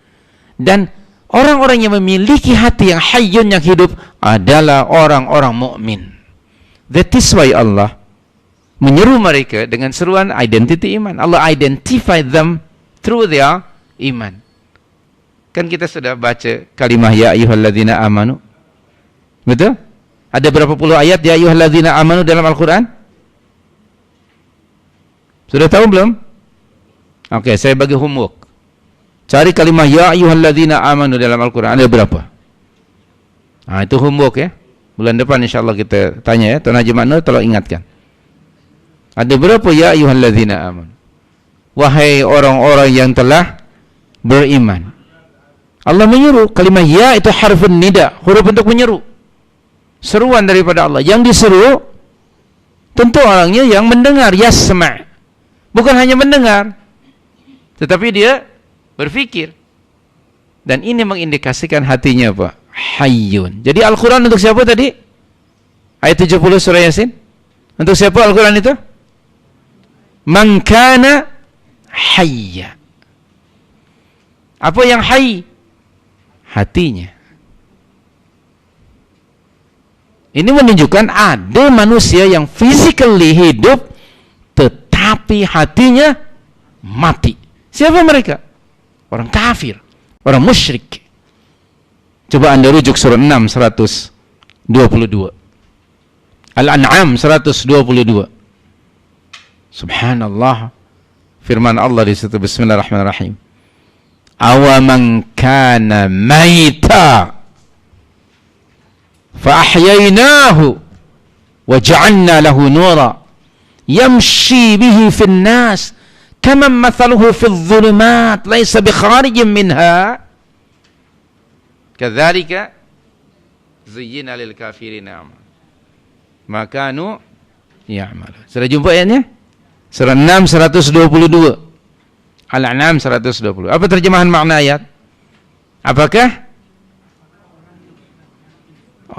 Dan orang-orang yang memiliki hati yang hayyun, yang hidup, adalah orang-orang mukmin. That is why Allah menyeru mereka dengan seruan identity iman. Allah identify them through their iman. Kan kita sudah baca kalimah ya ayyuhalladzina amanu. Betul? Ada berapa puluh ayat ya ayyuhalladzina amanu dalam Al-Quran? Sudah tahu belum? Oke, saya bagi homework. Cari kalimah ya ayyuhalladzina amanu dalam Al-Quran. Ada berapa? Nah, itu homework ya. Bulan depan insyaAllah kita tanya ya. Tuan Haji Maknur tolong ingatkan. Ada berapa ya ayyuhalladzina amanu? Wahai orang-orang yang telah beriman. Allah menyeru. Kalimah ya itu harfun nida, huruf untuk menyeru. Seruan daripada Allah. Yang diseru tentu orangnya yang mendengar, yasma'. Bukan hanya mendengar, tetapi dia berfikir. Dan ini mengindikasikan hatinya apa? Hayyun. Jadi Al-Quran untuk siapa tadi? Ayat 70 surah Yasin. Untuk siapa Al-Quran itu? Man kana hayya. Apa yang hayy? Hatinya. Ini menunjukkan ada manusia yang physically hidup tetapi hatinya mati. Siapa mereka? Orang kafir, orang musyrik. Coba Anda rujuk surah 6 122. Al-An'am 122. Subhanallah. Firman Allah di situ, bismillahirrahmanirrahim. Awaman kana maita fa ahyaynahu wa ja'alna lahu nura yamshi bihi fin nas kaman mathaluhu fil dhulumat laysa bikharijin minha kadzalika zuyyina lil kafirina ma kanu ya'malun. Sudah jumpa ayatnya? Surah 6 122. Al-An'am 120. Apa terjemahan makna ayat? Apakah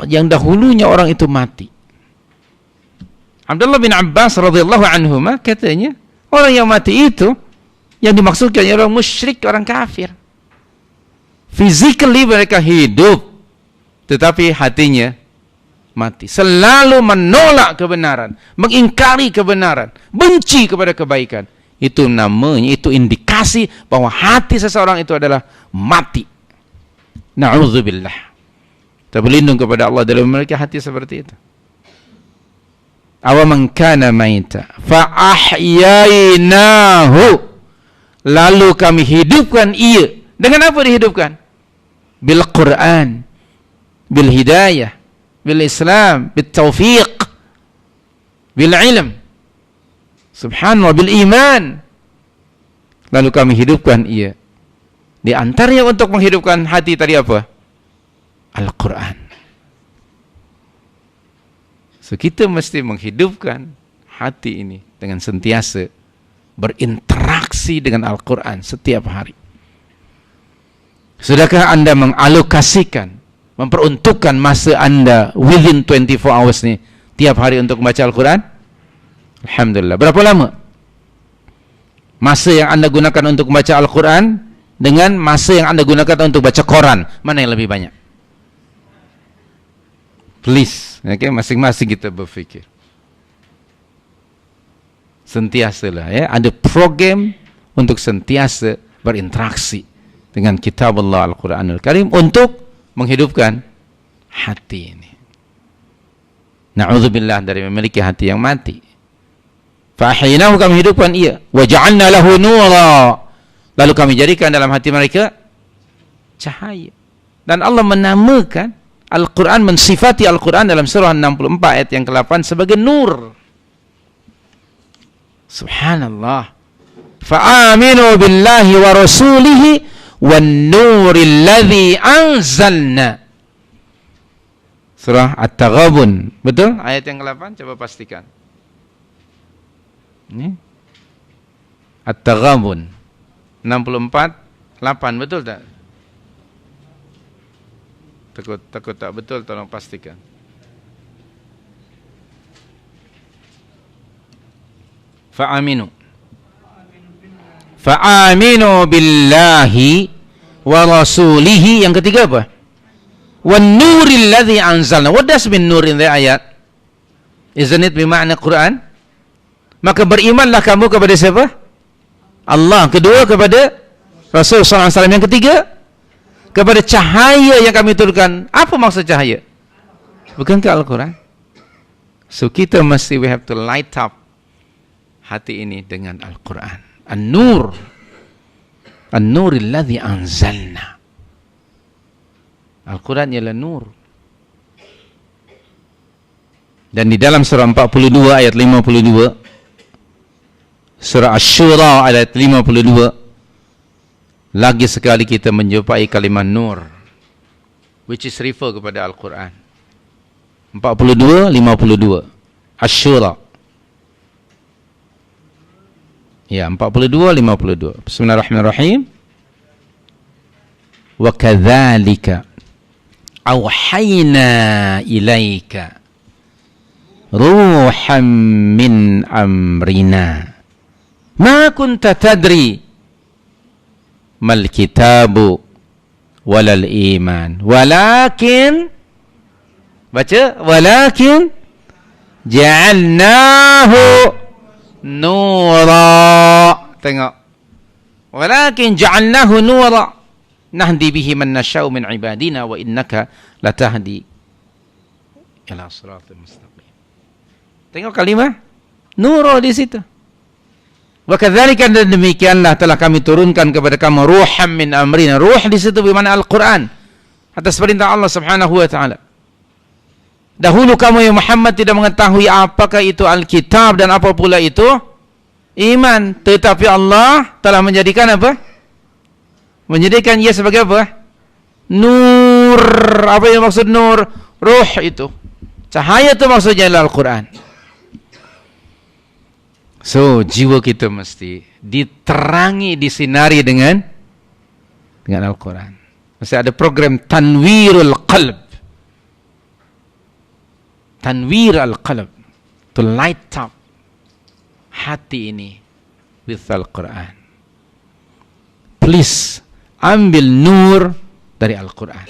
yang dahulunya orang itu mati? Abdullah bin Abbas radhiyallahu anhuma katanya, orang yang mati itu yang dimaksudkan orang musyrik, orang kafir. Physically mereka hidup, tetapi hatinya mati. Selalu menolak kebenaran, mengingkari kebenaran, benci kepada kebaikan. Itu namanya, itu indikasi bahwa hati seseorang itu adalah mati. Na'udzubillah. Kita berlindung kepada Allah dalam memiliki hati seperti itu. Awaman kana maita fa ahyainahu. Lalu kami hidupkan ia. Dengan apa dihidupkan? Bil Quran, bil hidayah, bil Islam, bil taufiq, bil ilm. Subhanallah, bil iman. Lalu kami hidupkan ia Di antaranya untuk menghidupkan hati tadi apa? Al-Quran. So kita mesti menghidupkan hati ini dengan sentiasa berinteraksi dengan Al-Quran setiap hari. Sudahkah anda mengalokasikan, memperuntukkan masa anda within 24 hours ni tiap hari untuk membaca Al-Quran? Alhamdulillah. Berapa lama masa yang anda gunakan untuk membaca Al-Quran dengan masa yang anda gunakan untuk baca Quran? Mana yang lebih banyak? Please, okay? Masing-masing kita berfikir. Sentiasalah, ya, ada program untuk sentiasa berinteraksi dengan kitab Allah Al-Quranul Karim untuk menghidupkan hati ini. Na'udzubillah dari memiliki hati yang mati. Fa'ahyinahu, kami hidupkan ia. Wa ja'alna lahu nura, lalu kami jadikan dalam hati mereka cahaya. Dan Allah menamakan Al-Quran, mensifati Al-Quran dalam surah 64 ayat yang ke-8 sebagai nur. Subhanallah. Fa'aminu billahi wa rasulihi wan nuril ladzi anzalna. Surah At-Taghabun. Betul? Ayat yang ke-8, coba pastikan. Ini At-Taghabun 64 8, betul tak? Takut tak betul, tolong pastikan. Fa'aminu billahi wa rasulihi. Yang ketiga apa? Wan nuril ladzi anzalna. What does mean nur in the ayat? Isn't it bermakna Quran? Maka berimanlah kamu kepada siapa? Allah. Kedua, kepada Rasul sallallahu alaihi wasallam. Yang ketiga, kepada cahaya yang kami turunkan. Apa maksud cahaya? Bukankah Al-Quran? So kita mesti, we have to light up hati ini dengan Al-Quran. An-nur, An-nuril ladzi anzalna. Al-Quran ialah nur. Dan di dalam surah 42 ayat 52, surah Asy-Syura ayat 52, lagi sekali kita menjumpai kalimat nur, which is refer kepada Al-Quran. 42, 52 Asy-Syura. Ya, 42, 52. Bismillahirrahmanirrahim. Wa kadzalika auhayna ilaika ruham min amrina ma kunta tadri mal kitabu walal iman walakin, baca, walakin ja'alnahu nura. Tengok, walakin ja'alnahu nura nahdi bihi man nasha'u min ibadina wa innaka latahdi ila siratal mustaqim. Tengok kalimah nura di situ. Wa kadzalika, dan demikianlah telah kami turunkan kepada kamu ruham min amrina. Ruh di situ bermakna Al-Quran atas perintah Allah Subhanahu wa taala. Dahulu kamu ya Muhammad tidak mengetahui apakah itu Alkitab dan apa pula itu iman, tetapi Allah telah menjadikan apa? Menjadikan ia sebagai apa? Nur. Apa yang maksud nur? Ruh itu. Cahaya itu maksudnya adalah Al-Quran. So, jiwa kita mesti diterangi, disinari dengan Al-Quran. Mesti ada program tanwirul qalb. Tanwir al-qalb. To light up hati ini with Al-Quran. Please, ambil nur dari Al-Quran.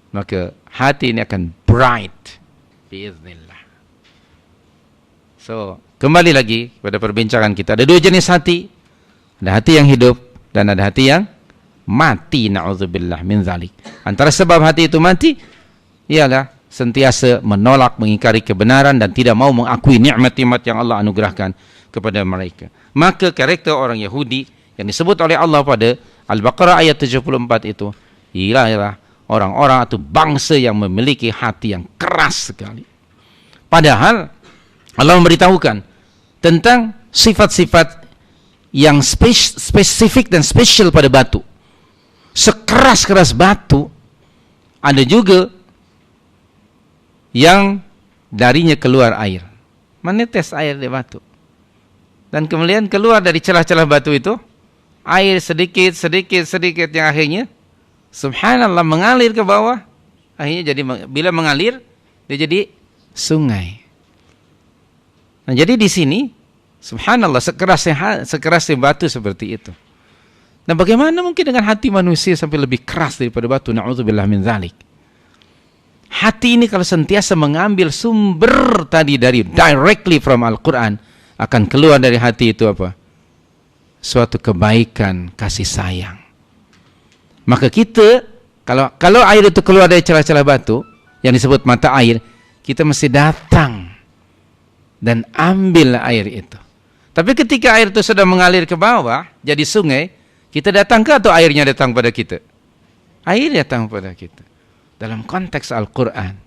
Maka hati ini akan bright biiznillah. So, kembali lagi pada perbincangan kita. Ada dua jenis hati. Ada hati yang hidup dan ada hati yang mati. Na'udzubillah min zalik. Antara sebab hati itu mati ialah sentiasa menolak, mengingkari kebenaran dan tidak mau mengakui nikmat-nikmat yang Allah anugerahkan kepada mereka. Maka karakter orang Yahudi yang disebut oleh Allah pada Al-Baqarah ayat 74 itu ialah orang-orang atau bangsa yang memiliki hati yang keras sekali. Padahal Allah memberitahukan tentang sifat-sifat yang spesifik dan spesial pada batu. Sekeras-keras batu, ada juga yang darinya keluar air, menetes air di batu. Dan kemudian keluar dari celah-celah batu itu air sedikit yang akhirnya subhanallah mengalir ke bawah. Akhirnya jadi, bila mengalir dia jadi sungai. Nah, jadi di sini subhanallah sekerasnya batu seperti itu. Nah, bagaimana mungkin dengan hati manusia sampai lebih keras daripada batu? Na'udzubillah min dzalik. Hati ini kalau sentiasa mengambil sumber tadi dari directly from Al-Quran, akan keluar dari hati itu apa? Suatu kebaikan, kasih sayang. Maka kita, kalau air itu keluar dari celah-celah batu, yang disebut mata air, kita mesti datang dan ambil air itu. Tapi ketika air itu sudah mengalir ke bawah, jadi sungai, kita datang ke atau airnya datang pada kita? Air datang pada kita. Dalam konteks Al-Quran,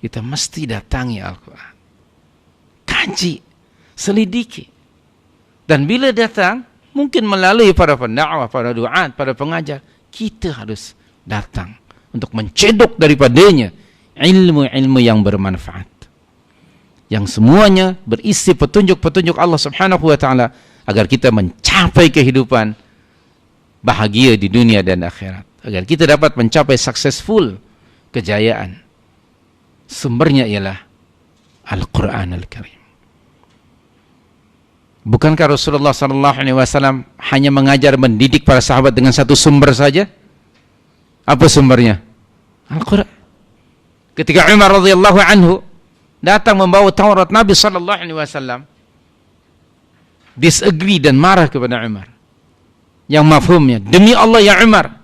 kita mesti datangi Al-Quran. Kaji, selidiki. Dan bila datang, mungkin melalui para pendakwah, para duat, para pengajar, kita harus datang untuk mencedok daripadanya ilmu-ilmu yang bermanfaat. Yang semuanya berisi petunjuk-petunjuk Allah Subhanahu wa taala agar kita mencapai kehidupan bahagia di dunia dan akhirat, agar kita dapat mencapai successful, kejayaan. Sumbernya ialah Al-Quran Al-Karim. Bukankah Rasulullah SAW hanya mengajar, mendidik para sahabat dengan satu sumber saja? Apa sumbernya? Al-Quran. Ketika Umar radhiyallahu anhu datang membawa Taurat Nabi SAW, disagree dan marah kepada Umar. Yang mafhumnya, demi Allah ya Umar,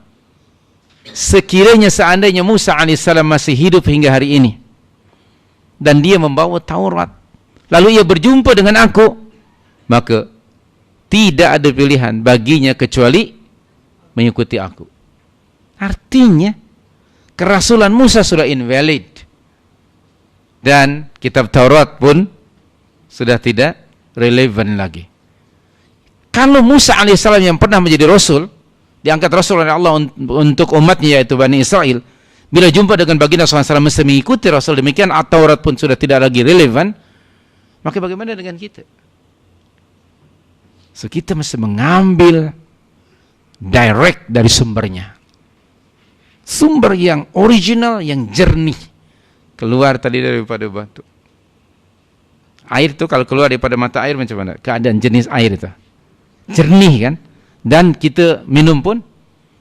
sekiranya seandainya Musa alaihissalam masih hidup hingga hari ini dan dia membawa Taurat, lalu ia berjumpa dengan aku, maka tidak ada pilihan baginya kecuali mengikuti aku. Artinya kerasulan Musa sudah invalid dan kitab Taurat pun sudah tidak relevan lagi. Kalau Musa alaihissalam yang pernah menjadi Rasul, diangkat Rasul oleh Allah untuk umatnya yaitu Bani Israel, bila jumpa dengan baginda SAW mesti mengikuti Rasul, demikian Taurat pun sudah tidak lagi relevan, maka bagaimana dengan kita? So kita mesti mengambil direct dari sumbernya. Sumber yang original, yang jernih, keluar tadi daripada batu. Air itu kalau keluar daripada mata air macam mana? Keadaan jenis air itu jernih kan, dan kita minum pun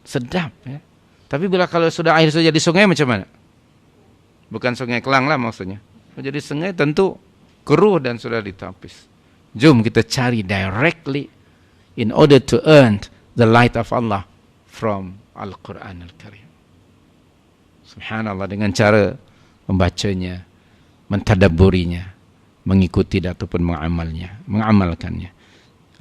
sedap ya. Tapi bila kalau sudah air sudah jadi sungai macam mana? Bukan sungai Kelang lah maksudnya. Jadi sungai tentu keruh dan sudah ditapis. Jom kita cari directly in order to earn the light of Allah from Al-Quran Al-Karim. Subhanallah, dengan cara membacanya, mentadabburinya, mengikuti ataupun mengamalkannya.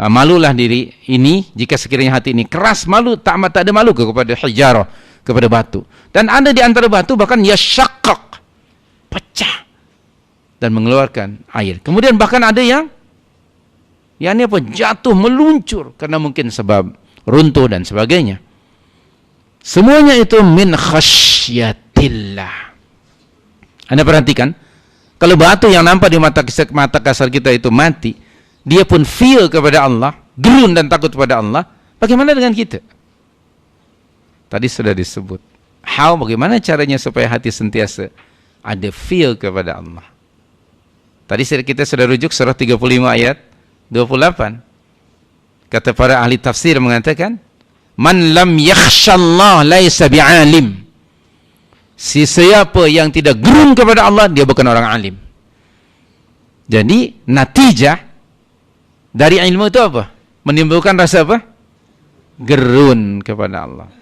Malulah diri ini jika sekiranya hati ini keras, malu tak ada malu kepada hijarah, kepada batu. Dan ada di antara batu bahkan yashaqqaq, pecah dan mengeluarkan air. Kemudian bahkan ada yang ini apa, jatuh, meluncur karena mungkin sebab runtuh dan sebagainya. Semuanya itu min khasyatillah. Anda perhatikan, kalau batu yang nampak di mata kasar kita itu mati, dia pun feel kepada Allah, gerun dan takut kepada Allah. Bagaimana dengan kita? Tadi sudah disebut. Bagaimana caranya supaya hati sentiasa ada feel kepada Allah? Tadi kita sudah rujuk surah 35 ayat 28. Kata para ahli tafsir mengatakan, man lam yakhshallah laisa bi'alim. Siapa yang tidak gerun kepada Allah, dia bukan orang alim. Jadi natijah dari ilmu itu apa? Menimbulkan rasa apa? Gerun kepada Allah.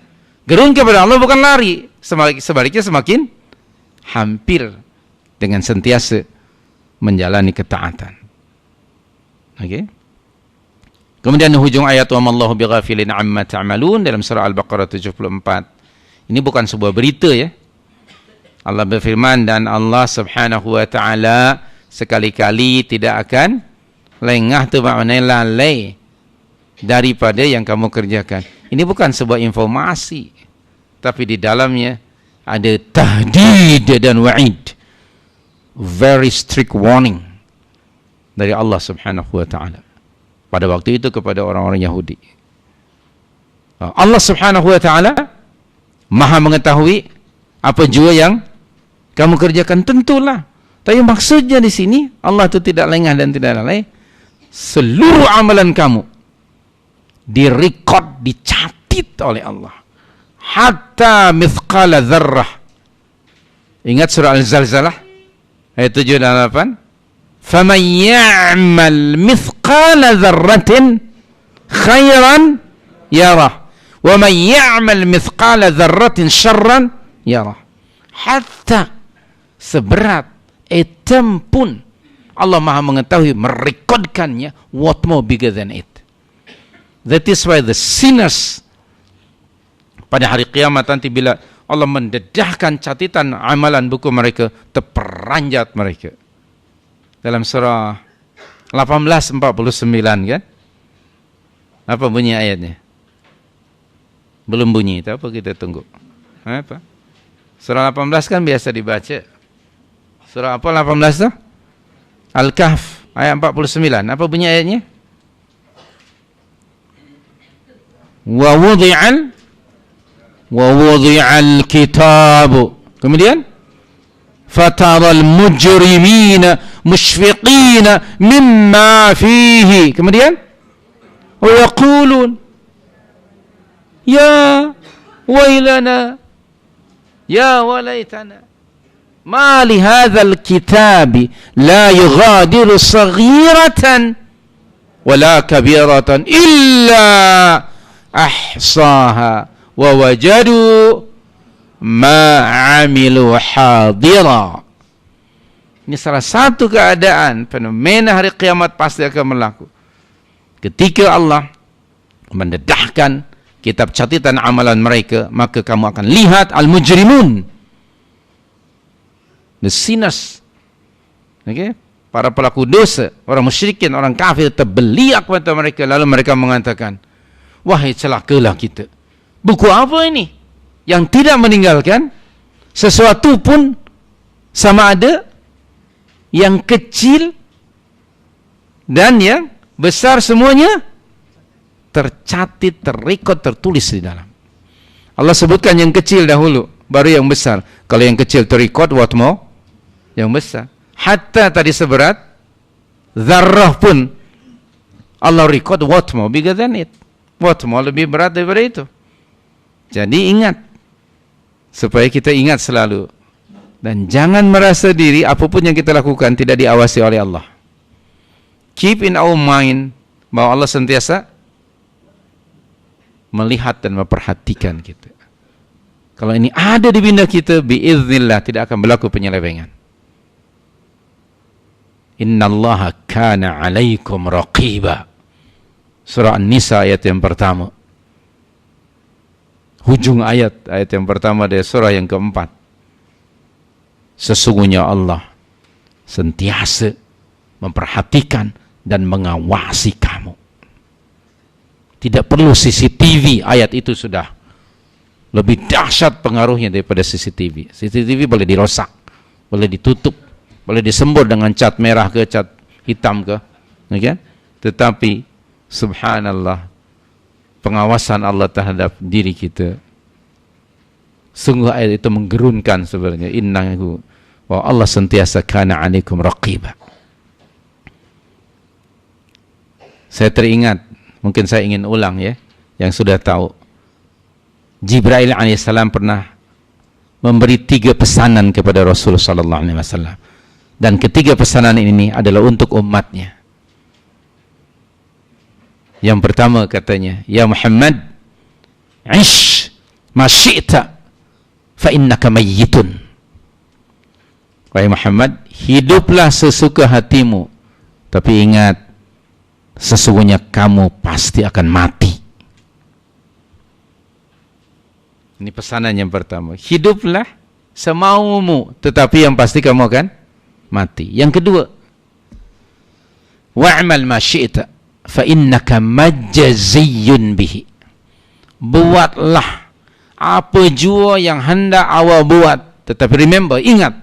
Gerun kepada Allah bukan lari, sebaliknya semakin hampir dengan sentiasa menjalani ketaatan. Oke. Kemudian hujung ayat wa mallahu bighafilin amma ta'malun dalam surah Al-Baqarah 74. Ini bukan sebuah berita ya. Allah berfirman, dan Allah Subhanahu wa taala sekali-kali tidak akan lengah, tu maknanya lalai daripada yang kamu kerjakan. Ini bukan sebuah informasi, tapi di dalamnya ada tahdid dan wa'id, very strict warning dari Allah Subhanahu wa ta'ala pada waktu itu kepada orang-orang Yahudi. Allah Subhanahu wa ta'ala Maha mengetahui apa jua yang kamu kerjakan, tentulah. Tapi maksudnya di sini Allah itu tidak lengah dan tidak lalai. Seluruh amalan kamu direkod, dicatat oleh Allah. Hatta mithqala dzarrah. Ingat surah Al-Zalzalah ayat 7 dan 8. Faman ya'mal mithqala dzarratin khairan yarah. Wa man ya'mal mithqala dzarratin syarran yarah. Hatta seberat atom pun Allah Maha mengetahui, merekodkannya, what more bigger than it. That is why the sinners pada hari kiamat nanti bila Allah mendedahkan catatan amalan buku mereka, terperanjat mereka. Dalam surah 18:49 kan? Apa bunyi ayatnya? Belum bunyi, itu apa kita tunggu? Apa? Surah 18 kan biasa dibaca. Surah apa 18 tu? Al-Kahf ayat 49. Apa bunyi ayatnya? Wa wudi'al kitab. Kemudian fataral mujrimina mushfiqina mimma fihi. Kemudian wa yaqulun ya wailana ya walaitana ma li hadzal kitabi la yughadiru saghiratan wala kabiratan illa ahsaha wa wajadu ma amilu hadira. Ini salah satu keadaan fenomena hari kiamat pasti akan berlaku ketika Allah mendedahkan kitab catatan amalan mereka, maka kamu akan lihat al-mujrimun, the sinners, okay? Para pelaku dosa, orang musyrikin, orang kafir terbeliak mata mereka, lalu mereka mengatakan, wahai celakalah kita, buku apa ini yang tidak meninggalkan sesuatu pun, sama ada yang kecil dan yang besar, semuanya tercatat, terrekod, tertulis di dalam. Allah sebutkan yang kecil dahulu, baru yang besar. Kalau yang kecil terrekod, what more? Yang besar. Hatta tadi seberat zarrah pun Allah rekod, what more bigger than it? What more lebih berat daripada itu? Jadi ingat, supaya kita ingat selalu, dan jangan merasa diri apapun yang kita lakukan tidak diawasi oleh Allah. Keep in our mind bahwa Allah sentiasa melihat dan memperhatikan kita. Kalau ini ada di bina kita, biiznillah tidak akan berlaku penyelewengan. Innallaha kana 'alaikum raqiba. Surah An-Nisa ayat yang pertama. Hujung ayat yang pertama dari surah yang keempat. Sesungguhnya Allah sentiasa memperhatikan dan mengawasi kamu. Tidak perlu CCTV, ayat itu sudah lebih dahsyat pengaruhnya daripada CCTV. CCTV boleh dirosak, boleh ditutup, boleh disembur dengan cat merah ke cat hitam ke, okay? Tetapi subhanallah, pengawasan Allah terhadap diri kita, sungguh ayat itu menggerunkan sebenarnya. Innahu, bahwa Allah sentiasa kana 'alaikum raqiba. Saya teringat, mungkin saya ingin ulang ya, yang sudah tahu. Jibril alaihissalam pernah memberi 3 pesanan kepada Rasul sallallahu alaihi wasallam. Dan ketiga pesanan ini adalah untuk umatnya. Yang pertama katanya, ya Muhammad, ish ma syi'ta fa innaka mayyitun. Wahai Muhammad, hiduplah sesuka hatimu, tapi ingat, sesungguhnya kamu pasti akan mati. Ini pesanan yang pertama. Hiduplah semaumu, tetapi yang pasti kamu akan mati. Yang kedua, wa'mal ma syi'ta fa innaka majziyun bihi. Buatlah apa jua yang hendak awak buat, tetapi remember, ingat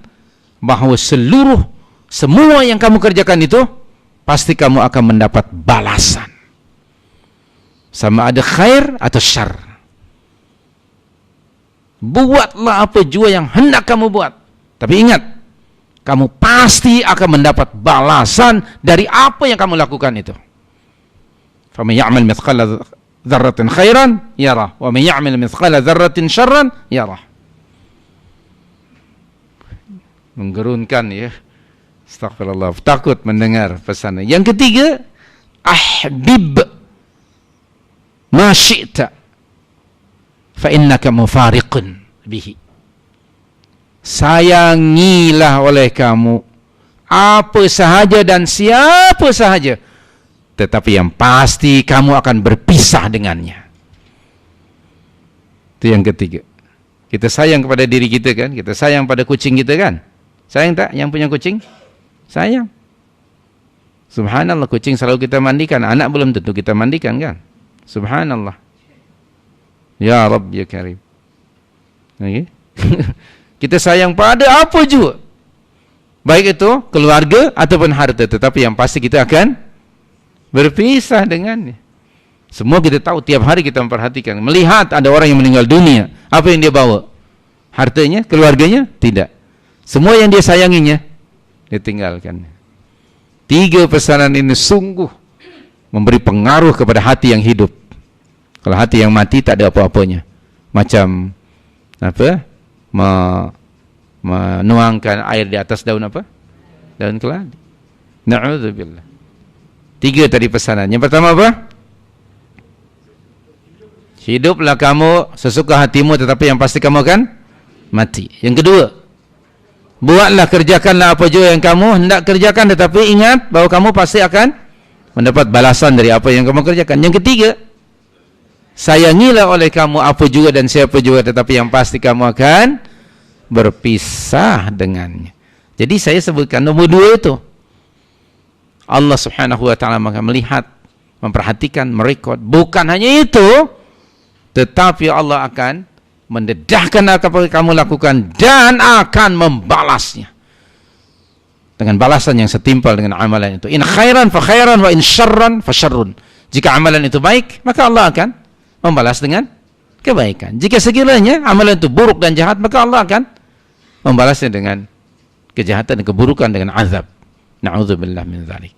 bahawa semua yang kamu kerjakan itu pasti kamu akan mendapat balasan, sama ada khair atau syar. Buatlah apa jua yang hendak kamu buat, tapi ingat, kamu pasti akan mendapat balasan dari apa yang kamu lakukan itu. Faman ya'mal mithqala dzarratin khairan yarah, wa man ya'mal mithqala dzarratin syarran yarah. Menggerunkan ya. Astagfirullah, takut mendengar pesan. Yang ketiga, ahbib ma syi'ta fa innaka mufariqun bihi. Sayangilah oleh kamu apa sahaja dan siapa sahaja, tetapi yang pasti kamu akan berpisah dengannya. Itu yang ketiga. Kita sayang kepada diri kita kan, kita sayang pada kucing kita kan. Sayang tak yang punya kucing? Sayang. Subhanallah, kucing selalu kita mandikan, anak belum tentu kita mandikan kan. Subhanallah. Ya Rabb ya Karim. Okay. Kita sayang pada apa juga, baik itu keluarga ataupun harta, tetapi yang pasti kita akan berpisah dengannya. Semua kita tahu, tiap hari kita memperhatikan, melihat ada orang yang meninggal dunia, apa yang dia bawa? Hartanya, keluarganya? Tidak. Semua yang dia sayanginya ditinggalkan. 3 pesanan ini sungguh memberi pengaruh kepada hati yang hidup. Kalau hati yang mati tak ada apa-apanya, macam apa? Menuangkan air di atas daun apa? Daun keladi. Na'udzubillah. 3 tadi pesanan. Yang pertama apa? Hiduplah kamu sesuka hatimu, tetapi yang pasti kamu akan mati. Yang kedua, buatlah, kerjakanlah apa jua yang kamu hendak kerjakan, tetapi ingat bahawa kamu pasti akan mendapat balasan dari apa yang kamu kerjakan. Yang ketiga, sayangilah oleh kamu apa juga dan siapa juga, tetapi yang pasti kamu akan berpisah dengannya. Jadi saya sebutkan nomor 2 itu. Allah subhanahu wa ta'ala maka melihat, memperhatikan, merekod. Bukan hanya itu, tetapi Allah akan mendedahkan apa yang kamu lakukan dan akan membalasnya dengan balasan yang setimpal dengan amalan itu. In khairan fa khairan wa in syarran fa syarrun. Jika amalan itu baik, maka Allah akan membalas dengan kebaikan. Jika sekiranya amalan itu buruk dan jahat, maka Allah akan membalasnya dengan kejahatan dan keburukan, dengan azab. Na'udzubillah min dzalik.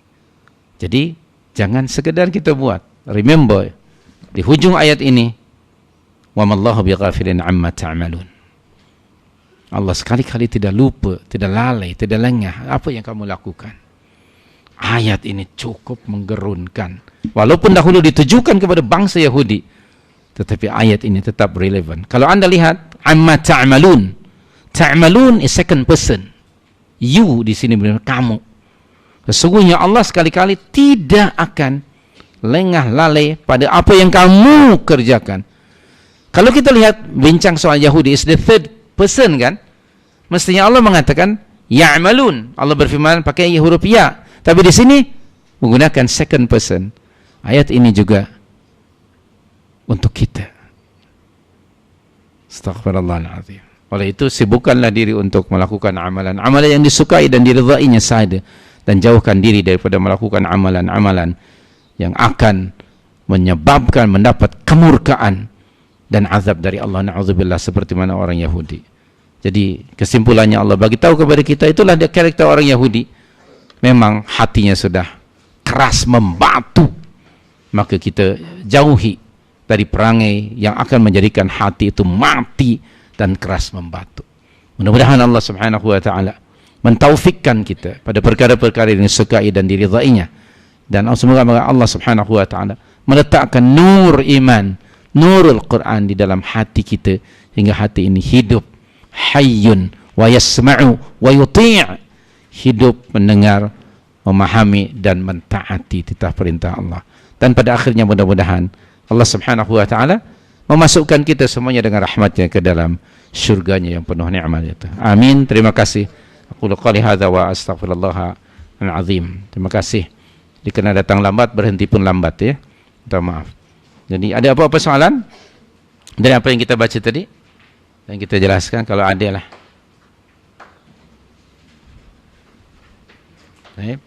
Jadi jangan sekedar kita buat. Remember, di hujung ayat ini, wa mallahu bighafilin amma ta'malun. Allah sekali-kali tidak lupa, tidak lalai, tidak lengah apa yang kamu lakukan. Ayat ini cukup menggerunkan. Walaupun dahulu ditujukan kepada bangsa Yahudi, tetapi ayat ini tetap relevan. Kalau anda lihat, amma ta'malun. Ta'malun is second person. You di sini benar kamu. Sesungguhnya Allah sekali-kali tidak akan lengah lalai pada apa yang kamu kerjakan. Kalau kita lihat bincang soal Yahudi, is the third person kan? Mestinya Allah mengatakan ya'malun. Allah berfirman pakai huruf ya. Tapi di sini menggunakan second person. Ayat ini juga untuk kita. Astaghfirullahaladzim. Oleh itu sibukkanlah diri untuk melakukan amalan-amalan yang disukai dan diridainya sahaja, dan jauhkan diri daripada melakukan amalan-amalan yang akan menyebabkan mendapat kemurkaan dan azab dari Allah, na'udzubillah, seperti mana orang Yahudi. Jadi kesimpulannya Allah bagi tahu kepada kita, itulah dia karakter orang Yahudi. Memang hatinya sudah keras membatu, maka kita jauhi dari perangai yang akan menjadikan hati itu mati dan keras membatu. Mudah-mudahan Allah subhanahu wa ta'ala mentaufikkan kita pada perkara-perkara yang disukai dan diridainya. Dan semoga Allah subhanahu wa ta'ala meletakkan nur iman, nurul Quran di dalam hati kita, hingga hati ini hidup, hayyun wa yasma'u wa yuti', hidup, mendengar, memahami dan mentaati titah perintah Allah. Dan pada akhirnya mudah-mudahan Allah subhanahu wa ta'ala memasukkan kita semuanya dengan rahmatnya ke dalam syurganya yang penuh nikmat itu. Amin. Terima kasih. Aku qali hadza wa astaghfirullah al-azim. Terima kasih Dikena datang lambat, berhenti pun lambat ya. Minta maaf. Jadi ada apa-apa soalan dari apa yang kita baca tadi? Dan kita jelaskan kalau ada lah. Baik.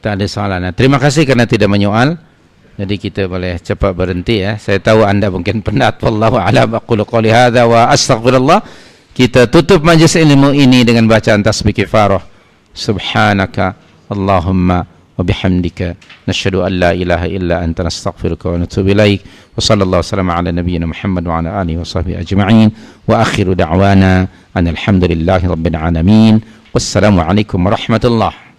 Tak ada soalan. Nah, terima kasih kerana tidak menyoal. Jadi kita boleh cepat berhenti ya. Saya tahu anda mungkin penat. Wallahu a'lam. Aqulu qouli hadza wa astaghfirullah. Kita tutup majlis ilmu ini dengan bacaan tasbih kifarah. Subhanaka Allahumma wa bihamdika nashhadu an la ilaha illa anta nastaghfiruka wa natubu ilaik. Wa sallallahu wasallam ala nabiyyina Muhammad wa ala alihi wa sahbihi ajma'in. Wa akhiru da'wana anil hamdulillahi rabbil alamin. Wassalamu alaikum warahmatullahi